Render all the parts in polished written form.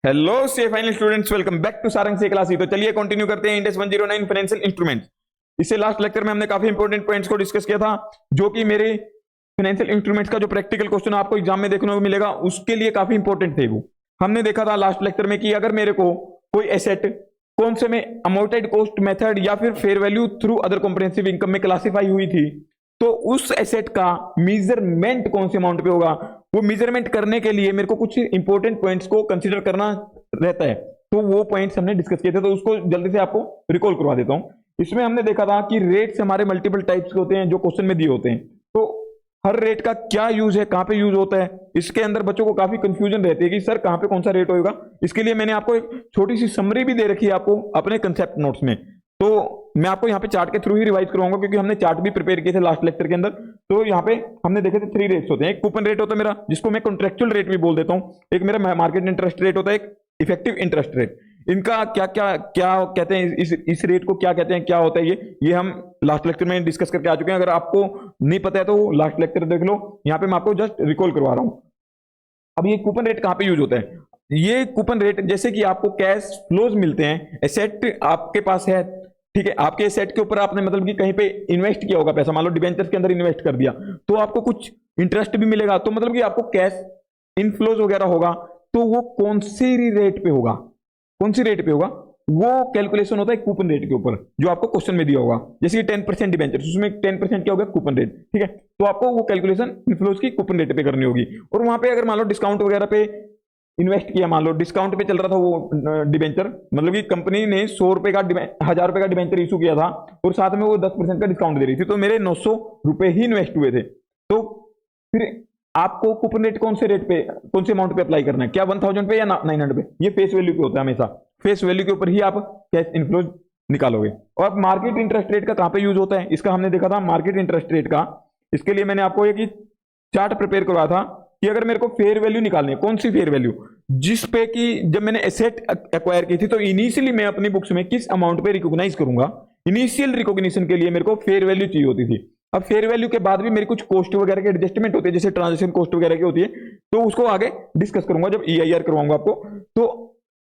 Hello C final students, welcome back to Sarang से class. तो चलिए कंटिन्यू करते हैं इंडेक्स 109 फाइनेंशियल इंस्ट्रूमेंट्स। इससे लास्ट लेक्चर में हमने काफी इंपॉर्टेंट पॉइंट्स को डिस्कस किया था, जो कि मेरे फाइनेंशियल इंस्ट्रूमेंट्स का जो प्रैक्टिकल क्वेश्चन आपको एग्जाम में देखने को मिलेगा उसके लिए काफी इंपॉर्टेंट थे। वो हमने देखा था लास्ट लेक्चर में कि अगर मेरे को कोई एसेट कौन से में अमाउंटेड कॉस्ट मेथड या फिर fair value through other comprehensive income में क्लासिफाई हुई थी, तो उस एसेट का मेजरमेंट कौन से अमाउंट पे होगा, वो मेजरमेंट करने के लिए मेरे को कुछ इंपॉर्टेंट पॉइंट्स को कंसीडर करना रहता है। तो वो पॉइंट्स हमने डिस्कस किए थे, तो उसको जल्दी से आपको रिकॉल करवा देता हूं। इसमें हमने देखा था कि रेट्स हमारे मल्टीपल टाइप्स के होते हैं जो क्वेश्चन में दिए होते हैं। तो हर रेट का क्या यूज है, कहां पे यूज होता है, इसके अंदर बच्चों को काफी कंफ्यूजन रहती है कि सर कहां पे कौन सा रेट होगा। इसके लिए मैंने आपको एक छोटी सी समरी भी दे रखी है आपको अपने कंसेप्ट नोट्स में। तो मैं आपको यहाँ पे चार्ट के थ्रू ही रिवाइज करवाऊंगा, क्योंकि हमने चार्ट भी प्रिपेयर किए थे लास्ट लेक्चर के अंदर। तो यहाँ पे हमने देखे थे 3 रेट्स होते हैं। एक कूपन रेट होता है मेरा, जिसको मैं कॉन्ट्रेक्चुअल रेट भी बोल देता हूँ। एक मेरा मार्केट इंटरेस्ट रेट होता है, एक इफेक्टिव इंटरेस्ट रेट। इनका क्या क्या क्या कहते हैं, इस रेट को क्या कहते हैं, क्या होता है ये हम लास्ट लेक्चर में डिस्कस करके आ चुके हैं। अगर आपको नहीं पता है तो लास्ट लेक्चर देख लो, यहाँ पे मैं आपको जस्ट रिकॉल करवा रहा हूँ। अब ये कूपन रेट कहाँ पे यूज होता है? ये कूपन रेट जैसे कि आपको कैश फ्लोज मिलते हैं, एसेट आपके पास है, ठीक है, आपके एसेट के ऊपर आपने मतलब कि कहीं पे इन्वेस्ट किया होगा पैसा, मान लो डिबेंचर्स के अंदर इन्वेस्ट कर दिया, तो आपको कुछ इंटरेस्ट भी मिलेगा। तो मतलब कि आपको कैश इनफ्लोज वगैरह होगा, तो वो कौन सी रेट पे होगा, कौन सी रेट पे होगा, वो कैलकुलेशन होता है कूपन रेट के ऊपर, जो आपको क्वेश्चन में दिया होगा। जैसे कि 10% डिबेंचर्स, उसमें 10% क्या होगा, कूपन रेट, ठीक है। तो आपको वो कैलकुलेशन इनफ्लोज की कूपन रेट पे करनी होगी। और वहां पे अगर मान लो डिस्काउंट वगैरह पे इन्वेस्ट किया, मान लो डिस्काउंट पे चल रहा था वो डिबेंचर, मतलब कि कंपनी ने 100 रुपए का 1000 रुपए का डिबेंचर इशू किया था और साथ में वो 10% का डिस्काउंट दे रही थी, तो मेरे 900 रुपए ही इन्वेस्ट हुए थे। तो फिर आपको कूपन रेट कौन से रेट पे, कौन से अमाउंट पे अप्लाई करना है, क्या 1000 पे या 900 पे? ये फेस वैल्यू पे होता है, हमेशा फेस वैल्यू के ऊपर ही आप कैश इनफ्लोज निकालोगे। और मार्केट इंटरेस्ट रेट का कहां पे यूज होता है, इसका हमने देखा था मार्केट इंटरेस्ट रेट का। इसके लिए मैंने आपको एक चार्ट प्रिपेयर करवाया था कि अगर मेरे को फेयर वैल्यू निकालनी है, कौन सी फेयर वैल्यू, जिस पे कि जब मैंने एसेट एक्वायर की थी तो इनिशियली मैं अपनी बुक्स में किस अमाउंट पे रिकॉग्नाइज करूंगा, इनिशियल रिकॉग्निशन के लिए मेरे को फेयर वैल्यू चाहिए होती थी। अब फेयर वैल्यू के बाद भी मेरी कुछ कॉस्ट वगैरह के एडजस्टमेंट होते हैं, जैसे ट्रांजेक्शन कॉस्ट वगैरह की होती है, तो उसको आगे डिस्कस करूंगा जब EIR करवाऊंगा आपको। तो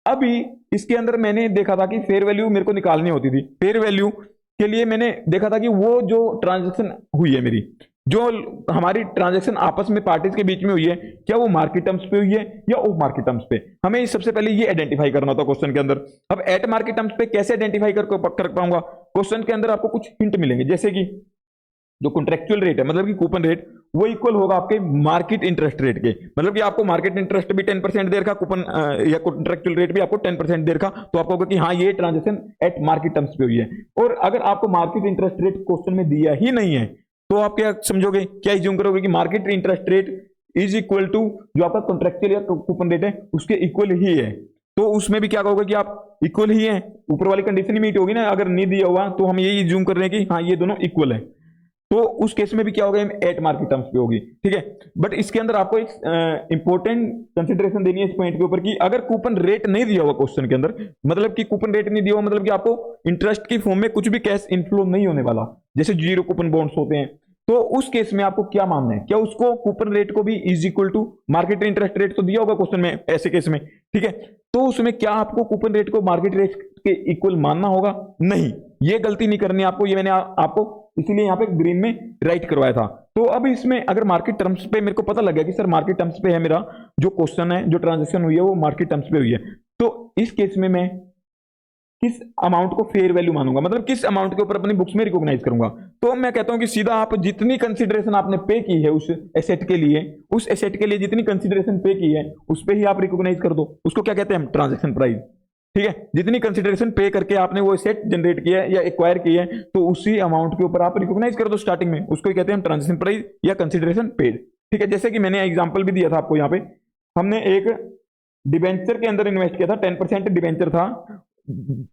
अभी इसके अंदर मैंने देखा था कि फेयर वैल्यू मेरे को निकालनी होती थी। फेयर वैल्यू के लिए मैंने देखा था कि वो जो ट्रांजेक्शन हुई है मेरी, जो हमारी ट्रांजैक्शन आपस में पार्टीज के बीच में हुई है, क्या वो मार्केट टर्म्स पे हुई है या ऑफ मार्केट टर्म्स पे, हमें सबसे पहले ये आइडेंटिफाई करना था क्वेश्चन के अंदर। अब एट मार्केट टर्म्स पे कैसे आइडेंटिफाई कर पाऊंगा? क्वेश्चन के अंदर आपको कुछ हिंट मिलेंगे, जैसे कि जो कॉन्ट्रेक्चुअल रेट है, मतलब कि कूपन रेट, वो इक्वल होगा आपके मार्केट इंटरेस्ट रेट के। मतलब कि आपको मार्केट इंटरेस्ट भी 10% दे रखा, कूपन या कॉन्ट्रेक्चुअल रेट भी आपको 10% दे रखा, तो आपको होगा कि हाँ ये ट्रांजेक्शन एट मार्केट टर्म्स पे हुई है। और अगर आपको मार्केट इंटरेस्ट रेट क्वेश्चन में दिया ही नहीं है, तो आप क्या समझोगे, क्या इज्यूम करोगे कि market interest rate is equal to जो आपका कॉन्ट्रेक्चुअल या कूपन रेट है उसके इक्वल ही है। तो उसमें भी क्या कहोगे कि आप इक्वल ही है, ऊपर वाली कंडीशन ही मीट होगी ना। अगर नहीं दिया हुआ तो हम यही इज्यूम कर रहे हैं कि हाँ ये दोनों इक्वल है, तो उस केस में भी क्या होगा, एट मार्केट टर्म्स पे होगी, ठीक है। बट इसके अंदर आपको एक इंपॉर्टेंट कंसिडरेशन देनी है इस पॉइंट के ऊपर कि अगर कूपन रेट नहीं दिया हुआ क्वेश्चन के अंदर, मतलब कि कूपन रेट नहीं दिया हुआ, मतलब कि आपको इंटरेस्ट की फॉर्म में कुछ भी कैश इनफ्लो नहीं होने वाला, जैसे 0 कूपन बॉन्ड्स होते हैं, तो उस केस में आपको क्या मानना है, क्या उसको कूपन रेट को भी is equal to market interest rate तो दिया होगा क्वेश्चन में ऐसे केस में, ठीक है, तो उसमें क्या आपको कूपन रेट को मार्केट रेट के इक्वल मानना होगा? नहीं, ये गलती नहीं करनी आपको, ये मैंने आपको इसीलिए यहाँ पे ग्रीन में राइट करवाया था। तो अब इसमें अगर मार्केट टर्म्स पे मेरे को पता लग गया कि सर मार्केट टर्म्स पे है, मेरा जो क्वेश्चन है, जो ट्रांजेक्शन हुई है वो मार्केट टर्म्स पे हुई है, तो इस केस में मैं किस अमाउंट को फेयर वैल्यू मानूंगा, मतलब किस अमाउंट के ऊपर अपनी बुक्स में रिकॉग्नाइज करूंगा? तो मैं कहता हूं कि सीधा आप जितनी कंसीडरेशन आपने पे की है उस एसेट के लिए, उस एसेट के लिए जितनी कंसीडरेशन पे की है उस पे ही आप रिकॉग्नाइज कर दो। उसको क्या कहते हैं हम? ट्रांजैक्शन प्राइस, ठीक है। जितनी कंसीडरेशन पे करके आपने वो एसेट जनरेट किया है या एक्वायर किया है, तो उसी अमाउंट के ऊपर आप रिकॉग्नाइज कर दो स्टार्टिंग में, उसको कहते हैं हम ट्रांजैक्शन प्राइस या कंसीडरेशन पेड, ठीक है। जैसे कि मैंने एग्जाम्पल भी दिया था आपको, यहाँ पे हमने एक डिबेंचर के अंदर इन्वेस्ट किया था, 10% डिबेंचर था,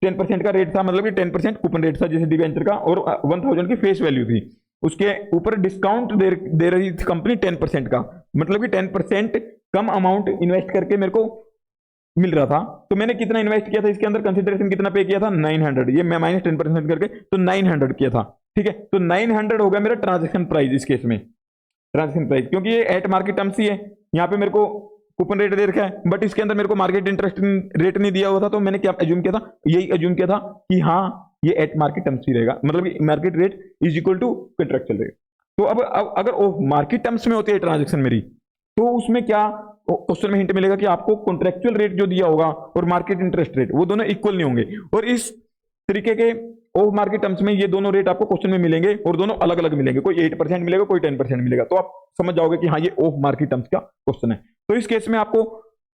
10% का रेट था, मतलब कि 10% कूपन रेट था जैसे डिबेंचर का, और 1000 की फेस वैल्यू थी। उसके ऊपर डिस्काउंट दे रही थी कंपनी 10% का, मतलब कि 10% कम अमाउंट इन्वेस्ट करके मेरे को मिल रहा था। तो मैंने कितना इन्वेस्ट किया था इसके अंदर, कंसिडरेशन कितना पे किया था? 900, ये मैं माइनस 10% करके तो 900 किया था, ठीक है। तो 900 हो गया मेरा ट्रांजेक्शन प्राइस इस केस में, ट्रांजेक्शन प्राइस, क्योंकि ये एट मार्केट टर्म्स ही है। यहाँ पे मेरे को कूपन रेट दे रखा है, बट इसके अंदर मेरे को मार्केट इंटरेस्ट रेट नहीं दिया हुआ था, तो मैंने क्या एज्यूम किया था, यही एज्यूम किया था कि हाँ ये एट मार्केट टर्म्स ही रहेगा, मतलब market rate is equal to contractual rate. तो अब अगर मार्केट टर्म्स में होती है ट्रांजेक्शन मेरी, तो उसमें क्या क्वेश्चन में हिंट मिलेगा कि आपको कॉन्ट्रेक्चुअल रेट जो दिया होगा और मार्केट इंटरेस्ट रेट वो दोनों इक्वल नहीं होंगे, और इस तरीके के ऑफ मार्केट टर्म्स में ये दोनों रेट आपको क्वेश्चन में मिलेंगे और दोनों अलग अलग मिलेंगे, कोई 8% मिलेगा, कोई 10% मिलेगा, तो आप समझ जाओगे कि हाँ ये ऑफ मार्केट टर्म्स का क्वेश्चन है। तो इस केस में आपको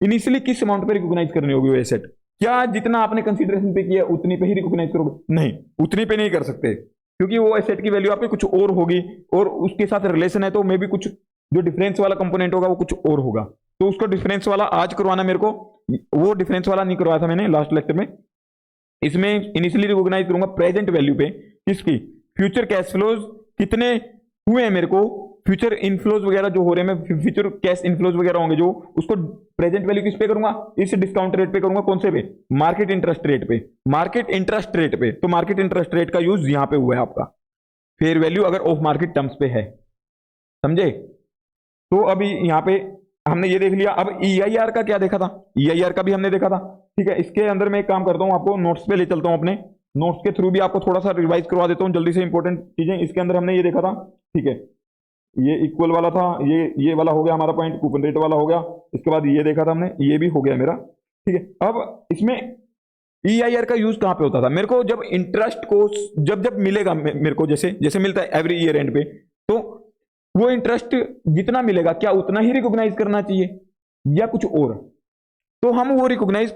इनिशियली किस अमाउंट पे रिकॉग्नाइज करनी होगी वो एसेट, क्या जितना आपने कंसीडरेशन पे किया उतनी पे ही रिकॉग्नाइज करोगे? नहीं, उतनी पे नहीं कर सकते, क्योंकि वो एसेट की वैल्यू आपकी कुछ और होगी और उसके साथ रिलेशन है, तो मे भी कुछ जो डिफरेंस वाला कंपोनेंट होगा वो कुछ और होगा, तो उसको डिफरेंस वाला आज करवाना मेरे को, वो डिफरेंस वाला नहीं करवाया था मैंने लास्ट लेक्चर में। इसमें इनिशियली रिकॉग्नाइज करूंगा प्रेजेंट वैल्यू पे, किसकी, फ्यूचर कैश फ्लोज कितने हुए हैं मेरे को, फ्यूचर इनफ्लोज वगैरह जो हो रहे हैं, फ्यूचर कैश इनफ्लोज वगैरह होंगे जो, उसको प्रेजेंट वैल्यू किस पे करूंगा, इस डिस्काउंट रेट पे करूंगा, कौन से पे, मार्केट इंटरेस्ट रेट पे, मार्केट इंटरेस्ट रेट पे, तो मार्केट इंटरेस्ट रेट का यूज यहां पे हुआ है आपका, फेयर वैल्यू अगर ऑफ मार्केट टर्म्स पे है, समझे। तो अभी यहाँ पे हमने ये देख लिया, अब EIR का क्या देखा था, EIR का भी हमने देखा था, ठीक है। इसके अंदर मैं एक काम करता हूँ, आपको नोट्स पे ले चलता हूँ, अपने नोट्स के थ्रू भी आपको थोड़ा सा रिवाइज करवा देता हूँ जल्दी से, इंपॉर्टेंट चीजें। इसके अंदर हमने ये देखा था, ठीक है, ये इक्वल वाला था, ये वाला हो गया हमारा पॉइंट, कूपन रेट वाला हो गया, इसके बाद ये देखा था हमने, ये भी हो गया मेरा, ठीक है। अब इसमें EIR का यूज कहाँ पे होता था, मेरे को जब इंटरेस्ट को जब जब मिलेगा मेरे को, जैसे जैसे मिलता है एवरी ईयर एंड पे, तो वो इंटरेस्ट जितना मिलेगा क्या उतना ही रिकॉग्नाइज करना चाहिए या कुछ और, तो हम वो रिकॉग्नाइज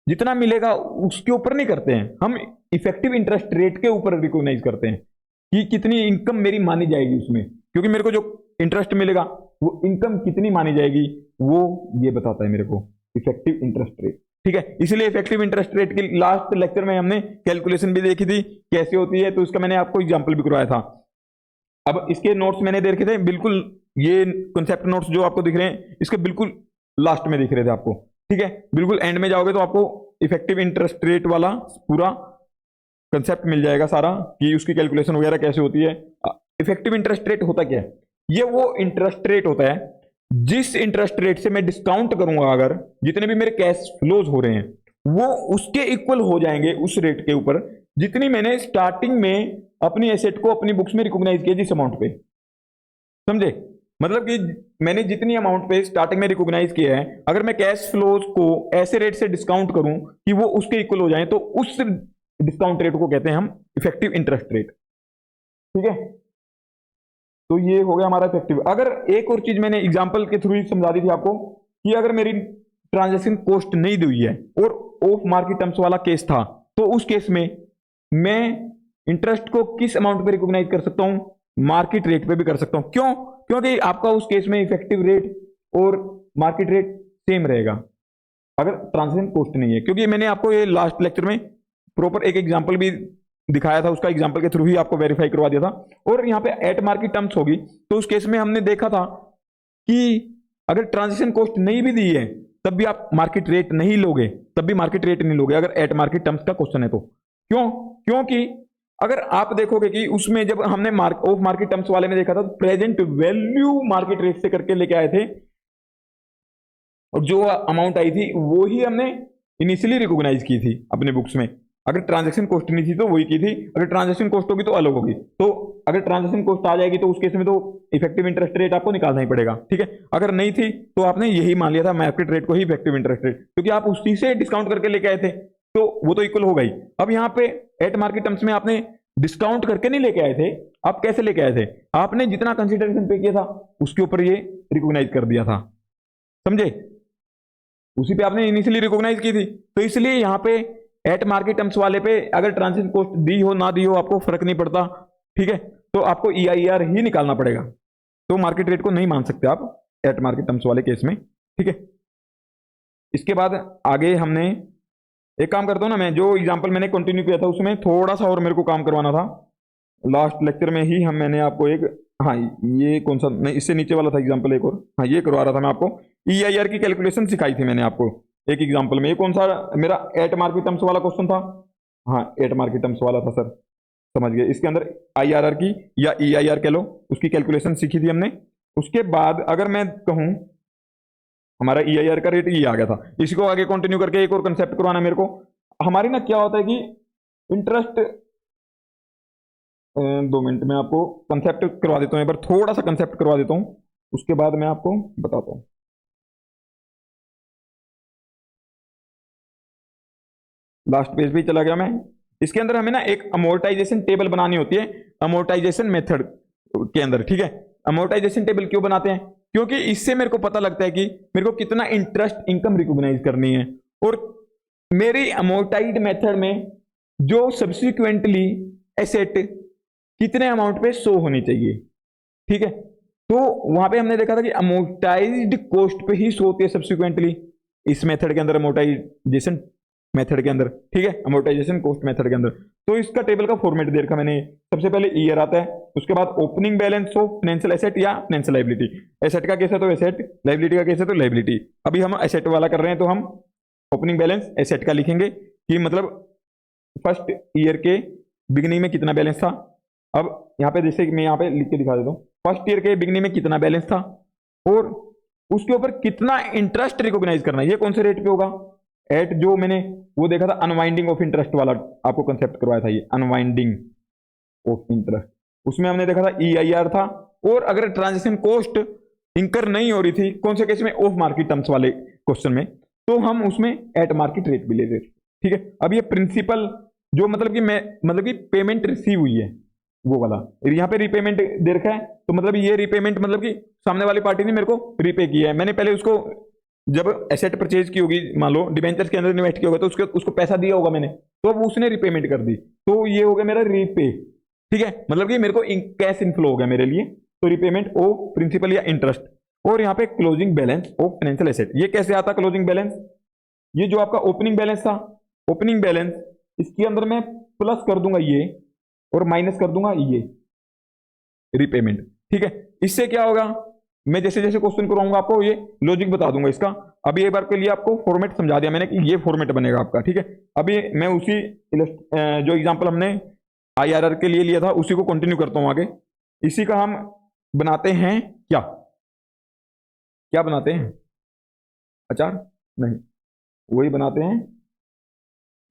जितना मिलेगा उसके ऊपर नहीं करते हैं, हम इफेक्टिव इंटरेस्ट रेट के ऊपर रिकॉग्नाइज करते हैं कि कितनी इनकम मेरी मानी जाएगी उसमें, क्योंकि मेरे को जो इंटरेस्ट मिलेगा वो इनकम कितनी मानी जाएगी वो ये बताता है मेरे को इफेक्टिव इंटरेस्ट रेट, ठीक है। इसलिए इफेक्टिव इंटरेस्ट रेट की लास्ट लेक्चर में हमने कैलकुलेशन भी देखी थी कैसे होती है, तो इसका मैंने आपको एग्जाम्पल भी करवाया था। अब इसके नोट्स मैंने दे रखे थे, बिल्कुल ये कंसेप्ट नोट्स जो आपको दिख रहे हैं इसके बिल्कुल लास्ट में दिख रहे थे आपको, ठीक है। बिल्कुल एंड में जाओगे तो आपको इफेक्टिव इंटरेस्ट रेट वाला पूरा कंसेप्ट मिल जाएगा सारा, कि उसकी कैलकुलेशन वगैरह कैसे होती है। इफेक्टिव इंटरेस्ट रेट होता क्या है, ये वो इंटरेस्ट रेट होता है जिस इंटरेस्ट रेट से मैं डिस्काउंट करूंगा, अगर जितने भी मेरे कैश फ्लोज हो रहे हैं वो उसके इक्वल हो जाएंगे उस रेट के ऊपर जितनी मैंने स्टार्टिंग में अपनी एसेट को अपनी बुक्स में रिकॉग्नाइज किया जिस अमाउंट पे, समझे। मतलब कि मैंने जितनी अमाउंट पे स्टार्टिंग में रिकॉग्नाइज किया है, अगर मैं कैश फ्लोज को ऐसे रेट से डिस्काउंट करूं कि वो उसके इक्वल हो जाए, तो उस डिस्काउंट रेट को कहते हैं हम इफेक्टिव इंटरेस्ट रेट, ठीक है। तो ये हो गया हमारा इफेक्टिव। अगर एक और चीज मैंने एग्जांपल के थ्रू ही समझा दी थी आपको, कि अगर मेरी ट्रांजैक्शन कॉस्ट नहीं दी हुई है और ऑफ मार्केट टर्म्स वाला केस था, तो उस केस में मैं इंटरेस्ट को किस अमाउंट पे रिकॉग्नाइज कर सकता हूं, मार्केट रेट पे भी कर सकता हूं। क्यों? क्योंकि आपका उस केस में इफेक्टिव रेट और मार्केट रेट सेम रहेगा अगर ट्रांजैक्शन कॉस्ट नहीं है, क्योंकि मैंने आपको ये लास्ट लेक्चर में प्रॉपर एक एग्जांपल भी दिखाया था, उसका एग्जांपल के थ्रू ही आपको वेरीफाई करवा दिया था। और यहाँ पे एट मार्केट टर्म्स होगी, तो उस केस में हमने देखा था कि अगर ट्रांजैक्शन कॉस्ट नहीं भी दी है तब भी आप मार्केट रेट नहीं लोगे, तब भी मार्केट रेट नहीं लोगे अगर एट मार्केट टर्म्स का क्वेश्चन है तो। क्यों? क्योंकि अगर आप देखोगे कि उसमें जब हमने ऑफ मार्केट टर्म्स वाले में देखा था, प्रेजेंट वैल्यू मार्केट रेट से करके लेके आए थे, और जो अमाउंट आई थी वो ही हमने इनिशियली रिकॉग्नाइज की थी अपने बुक्स में। अगर ट्रांजैक्शन कॉस्ट नहीं थी तो वही की थी, अगर ट्रांजैक्शन कॉस्ट होगी तो अलग होगी। तो अगर ट्रांजैक्शन कॉस्ट आ जाएगी तो उस केस में तो इफेक्टिव इंटरेस्ट रेट आपको निकालना ही पड़ेगा, ठीक है। अगर नहीं थी तो आपने यही मान लिया था मार्केट रेट को ही इफेक्टिव इंटरेस्ट रेट, क्योंकि आप उसी से डिस्काउंट करके लेके आए थे, तो वो तो इक्वल हो गई। अब यहाँ पे एट मार्केट टर्म्स में आपने डिस्काउंट करके नहीं लेके आए थे, आप कैसे लेके आए थे, आपने जितना कंसिडरेशन पे किया था उसके ऊपर ये रिकॉग्नाइज कर दिया था, समझे। उसी पे आपने इनिशियली रिकॉग्नाइज की थी, तो इसलिए यहाँ पे एट मार्केट टर्म्स वाले पे अगर ट्रांजैक्शन कॉस्ट दी हो ना दी हो आपको फर्क नहीं पड़ता, ठीक है। तो आपको EIR ही निकालना पड़ेगा, तो मार्केट रेट को नहीं मान सकते आप एट मार्केट टर्म्स वाले केस में, ठीक है। इसके बाद आगे हमने एक काम करता हूं ना, मैं जो एग्जांपल मैंने कंटिन्यू किया था उसमें थोड़ा सा और मेरे को काम करवाना था। लास्ट लेक्चर में ही मैंने आपको एक, हाँ ये कौन सा, नहीं इससे नीचे वाला था एग्जांपल एक और, हाँ ये करवा रहा था मैं आपको, EIR की कैलकुलेशन सिखाई थी मैंने आपको एक एग्जांपल में। ये कौन सा मेरा एट मार्केट टर्म्स वाला क्वेश्चन था, हाँ एट मार्केट टर्म्स वाला था सर, समझ गए। इसके अंदर IRR की या EIR कह लो, उसकी कैलकुलेशन सीखी थी हमने। उसके बाद अगर मैं कहूं हमारा EIR का रेट ये आ गया था। इसी को आगे कंटिन्यू करके एक और कंसेप्ट करवाना मेरे को। हमारी ना क्या होता है कि इंटरेस्ट, 2 मिनट में आपको कंसेप्ट करवा देता हूँ, एक बार थोड़ा सा कंसेप्ट करवा देता हूँ, उसके बाद मैं आपको बताता हूँ। लास्ट पेज पे चला गया मैं। इसके अंदर हमें ना एक अमोर्टाइजेशन टेबल बनानी होती है अमोर्टाइजेशन मेथड के अंदर, ठीक है। अमोर्टाइजेशन टेबल क्यों बनाते हैं? क्योंकि इससे मेरे को पता लगता है कि मेरे को कितना इंटरेस्ट इनकम रिकॉग्नाइज करनी है, और मेरी अमोर्टाइज्ड मेथड में जो सब्सिक्वेंटली एसेट कितने अमाउंट पे शो होनी चाहिए, ठीक है। तो वहां पे हमने देखा था कि अमोर्टाइज्ड कॉस्ट पे ही शो होती है सब्सिक्वेंटली इस मेथड के अंदर, अमोर्टाइजेशन मेथड के अंदर, ठीक है, अमोर्टाइजेशन कॉस्ट मेथड के अंदर। तो इसका टेबल का फॉर्मेट दे रखा मैंने। सबसे पहले ईयर आता है, उसके बाद opening balance of financial asset या फाइनेंशियल लायबिलिटी। एसेट का केस है तो एसेट, लायबिलिटी का केस है तो लायबिलिटी। अभी हम एसेट वाला कर रहे हैं तो हम ओपनिंग बैलेंस एसेट का लिखेंगे कि मतलब फर्स्ट ईयर के बिगनिंग में कितना बैलेंस था। अब यहाँ पे जैसे मैं यहाँ पे लिख के दिखा देता हूँ, फर्स्ट ईयर के बिगनिंग में कितना बैलेंस था और उसके ऊपर कितना इंटरेस्ट रिकॉग्नाइज करना है। ये कौन से रेट पे होगा? एट, जो मैंने वो देखा था अनवाइंडिंग ऑफ इंटरेस्ट वाला, आपको कंसेप्ट करवाया था ये अनवाइंडिंग ऑफ इंटरेस्ट। उसमें हमने देखा था EIR था। और अगर ट्रांजेक्शन कॉस्ट इंकर नहीं हो रही थी, कौन से केस में? ऑफ मार्केट टर्म्स वाले क्वेश्चन में, तो हम उसमें एट मार्केट रेट भी ले रहे थे, ठीक है। अब ये प्रिंसिपल जो मतलब कि मैं मतलब कि पेमेंट रिसीव हुई है वो वाला, यहाँ पे रिपेमेंट दे रखा है, तो मतलब ये रिपेमेंट मतलब कि सामने वाली पार्टी ने मेरे को रिपे किया है। मैंने पहले उसको जब एसेट परचेज की होगी, मान लो डिबेंचर्स के अंदर इन्वेस्ट किया होगा, तो उसको पैसा दिया होगा मैंने, तो अब उसने रिपेमेंट कर दी, तो ये हो गया मेरा रीपे, ठीक है। मतलब कि मेरे को कैश इनफ्लो हो गया मेरे लिए, तो रिपेमेंट ओ प्रिंसिपल या इंटरेस्ट। और यहाँ पे closing balance of financial asset, ये कैसे आता क्लोजिंग बैलेंस? ये जो आपका ओपनिंग बैलेंस था, ओपनिंग बैलेंस, इसके अंदर मैं प्लस कर दूंगा ये और माइनस कर दूंगा ये रिपेमेंट, ठीक है। इससे क्या होगा, मैं जैसे जैसे क्वेश्चन कराऊंगा आपको ये लॉजिक बता दूंगा इसका। अभी एक बार के लिए आपको फॉर्मेट समझा दिया मैंने कि ये फॉर्मेट बनेगा आपका, ठीक है। अभी मैं उसी जो एग्जांपल हमने IRR के लिए लिया था उसी को कंटिन्यू करता हूं आगे। इसी का हम बनाते हैं क्या, क्या बनाते हैं? अचार नहीं, वही बनाते हैं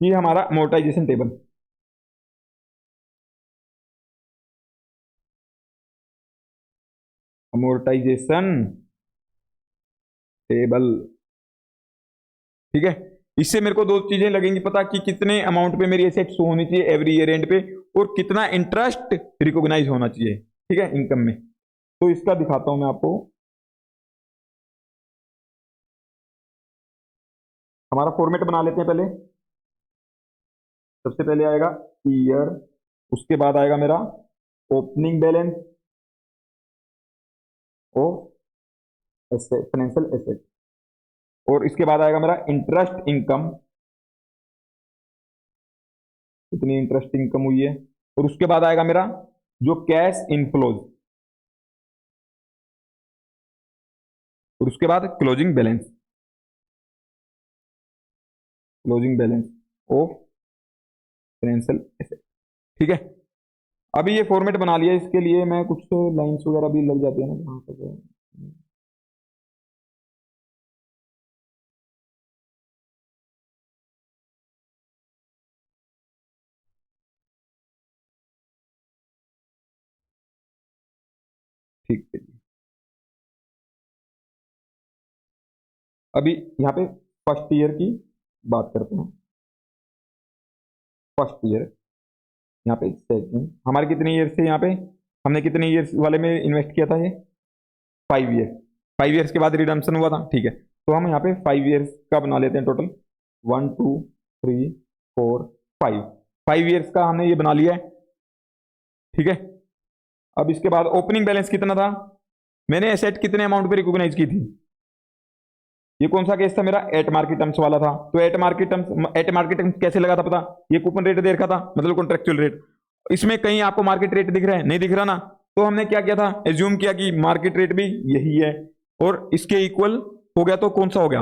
कि हमारा अमोर्टाइजेशन टेबल। अमोर्टाइजेशन टेबल, ठीक है। इससे मेरे को दो चीजें लगेंगी पता कि कितने अमाउंट पे मेरी एसेट शो होनी चाहिए एवरी ईयर एंड पे, और कितना इंटरेस्ट रिकॉग्नाइज होना चाहिए, ठीक है, इनकम में। तो इसका दिखाता हूं मैं आपको। हमारा फॉर्मेट बना लेते हैं पहले। सबसे पहले आएगा ईयर, उसके बाद आएगा मेरा opening balance of financial asset, और इसके बाद आएगा मेरा इंटरेस्ट इनकम, कितनी इंटरेस्ट इनकम हुई है, और उसके बाद आएगा मेरा जो कैश इनफ्लोज, और उसके बाद closing balance, closing balance of financial asset, ठीक है। अभी ये फॉर्मेट बना लिया, इसके लिए मैं कुछ लाइंस वगैरह भी लग जाती है ना वहां पर। ठीक है जी। अभी यहाँ पे फर्स्ट ईयर की बात करते हैं। फर्स्ट ईयर, यहाँ पे सेकंड, हमारे कितने ईयर से यहाँ पे हमने कितने ईयर्स वाले में इन्वेस्ट किया था? ये 5 ईयर। 5 ईयर्स के बाद रिडम्पशन हुआ था, ठीक है। तो हम यहाँ पे 5 ईयर्स का बना लेते हैं टोटल, 1 2 3 4 5, 5 ईयर्स का हमने ये बना लिया है, ठीक है। अब इसके बाद ओपनिंग बैलेंस कितना था, मैंने एसेट कितने अमाउंट पे रिकॉग्नाइज की थी? ये कौन सा केस था मेरा? एट मार्केट टर्म्स वाला था। तो एट मार्केट टर्म्स कैसे लगा था पता? ये कूपन रेट दे रखा था, मतलब कॉन्ट्रेक्चुअल रेट। इसमें कहीं आपको मार्केट रेट दिख रहा है? नहीं दिख रहा ना। तो हमने क्या किया था, एज्यूम किया कि मार्केट रेट भी यही है और इसके इक्वल हो गया, तो कौन सा हो गया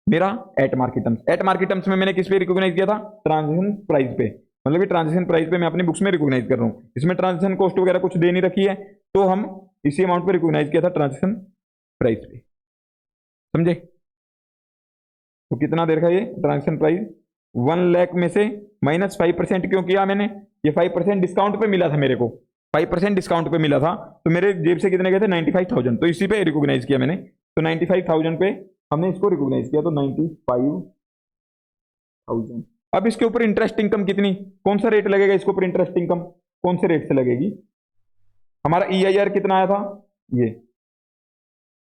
मेरा? Eight market terms. Eight market terms में मैंने किस पे रिकॉग्नाइज किया था? ट्रांजेक्शन प्राइस पे, मतलब कि ट्रांजेक्शन प्राइस पे मैं अपनी बुक्स में रिकॉग्नाइज कर रहा हूँ। इसमें ट्रांजेक्शन कॉस्ट वगैरह कुछ दे नहीं रखी है, तो हम इसी अमाउंट पे रिकॉग्नाइज किया था ट्रांजेक्शन प्राइस पे। समझे? तो कितना दे रखा है ये ट्रांजेक्शन प्राइस 1 लाख में से -5% क्यों किया मैंने? ये 5% डिस्काउंट पे मिला था मेरे को, 5% डिस्काउंट पे मिला था, तो मेरे जेब से कितने गए थे 95,000, तो इसी पे रिकॉग्नाइज किया मैंने। तो 95,000 पे हमने इसको रिकॉग्नाइज किया, तो 95,000। अब इसके ऊपर इंटरेस्ट इनकम कितनी, कौन सा रेट लगेगा इसके ऊपर इंटरेस्ट इनकम, कौन से रेट से लगेगी? हमारा EIR कितना आया था, ये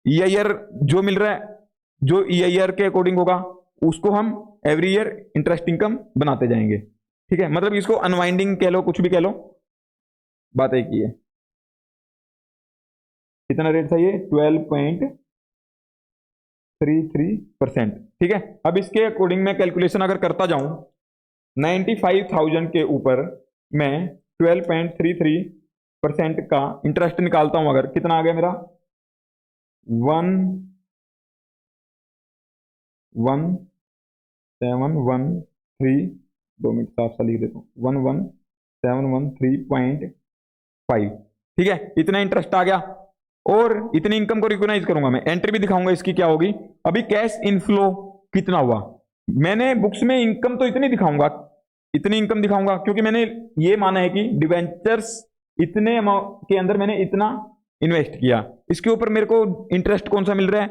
EIR जो मिल रहा है, जो EIR के अकॉर्डिंग होगा उसको हम एवरी ईयर इंटरेस्ट इनकम बनाते जाएंगे। ठीक है, मतलब इसको अनवाइंडिंग कह लो, कुछ भी कह लो, बात एक ही है। कितना रेट था ये 12.33%। ठीक है, अब इसके अकॉर्डिंग मैं कैलकुलेशन अगर करता जाऊं 95,000 के ऊपर मैं 12.33% का इंटरेस्ट निकालता हूं, अगर कितना आ गया मेरा 11713, 2 मिनट साफ सा लिख देता हूँ 11713.5। ठीक है, इतना इंटरेस्ट आ गया और इतनी इनकम को रिकॉग्नाइज करूंगा मैं, एंट्री भी दिखाऊंगा इसकी क्या होगी। अभी कैश इनफ्लो कितना हुआ, मैंने बुक्स में इनकम तो इतनी दिखाऊंगा, इतनी इनकम दिखाऊंगा क्योंकि मैंने ये माना है कि डिवेंचर्स इतने अमाउंट के अंदर मैंने इतना इन्वेस्ट किया, इसके ऊपर मेरे को इंटरेस्ट कौन सा मिल रहा है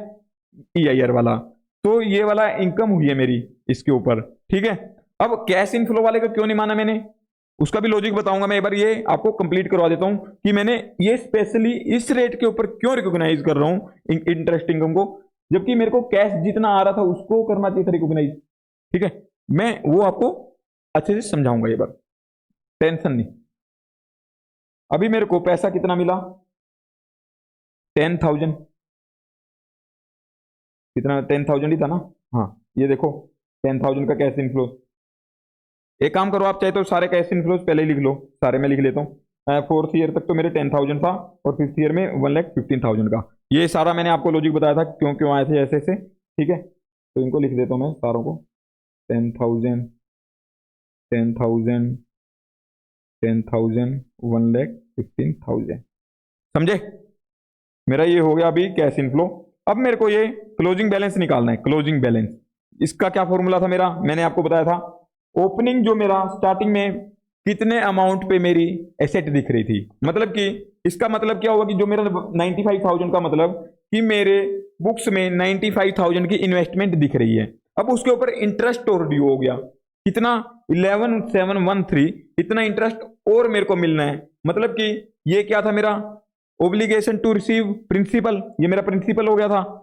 EIR वाला, तो ये वाला इनकम हुई है मेरी इसके ऊपर। ठीक है, अब कैश इनफ्लो वाले का क्यों नहीं माना मैंने, उसका भी लॉजिक बताऊंगा मैं, एक बार ये आपको कंप्लीट करवा देता हूं कि मैंने ये स्पेशली इस रेट के ऊपर क्यों रिकॉग्नाइज कर रहा हूं इंटरेस्ट इनकम को, जबकि मेरे को कैश जितना आ रहा था उसको करना चाहिए था रिकॉग्नाइज। ठीक है, मैं वो आपको अच्छे से समझाऊंगा ये बार, टेंशन नहीं। अभी मेरे को पैसा कितना मिला 10,000, कितना 10,000 ही था ना, हाँ ये देखो 10,000 का कैश इनफ्लो। एक काम करो आप चाहे तो सारे कैश इनफ्लोज पहले ही लिख लो, सारे मैं लिख लेता हूँ। 4th ईयर तक तो मेरे 10,000 था और 5th ईयर में 1,15,000 का, ये सारा मैंने आपको लॉजिक बताया था क्यों क्यों आए थे ऐसे ऐसे। ठीक है, तो इनको लिख देता हूँ मैं सारों को 10,000 10,000 10,000 1,15,000। समझे? मेरा ये हो गया अभी कैश इनफ्लो। अब मेरे को ये क्लोजिंग बैलेंस निकालना है, क्लोजिंग बैलेंस। इसका क्या फॉर्मूला था मेरा, मैंने आपको बताया था ओपनिंग जो मेरा स्टार्टिंग में कितने अमाउंट पे मेरी एसेट दिख रही थी, मतलब कि इसका मतलब क्या होगा कि जो मेरा 95,000 का मतलब कि मेरे बुक्स में 95,000 की इन्वेस्टमेंट दिख रही है। अब उसके ऊपर इंटरेस्ट और ड्यू हो गया कितना 11,713, इतना इंटरेस्ट और मेरे को मिलना है, मतलब कि ये क्या था मेरा ओब्लिगेशन टू रिसीव प्रिंसिपल, ये मेरा प्रिंसिपल हो गया था।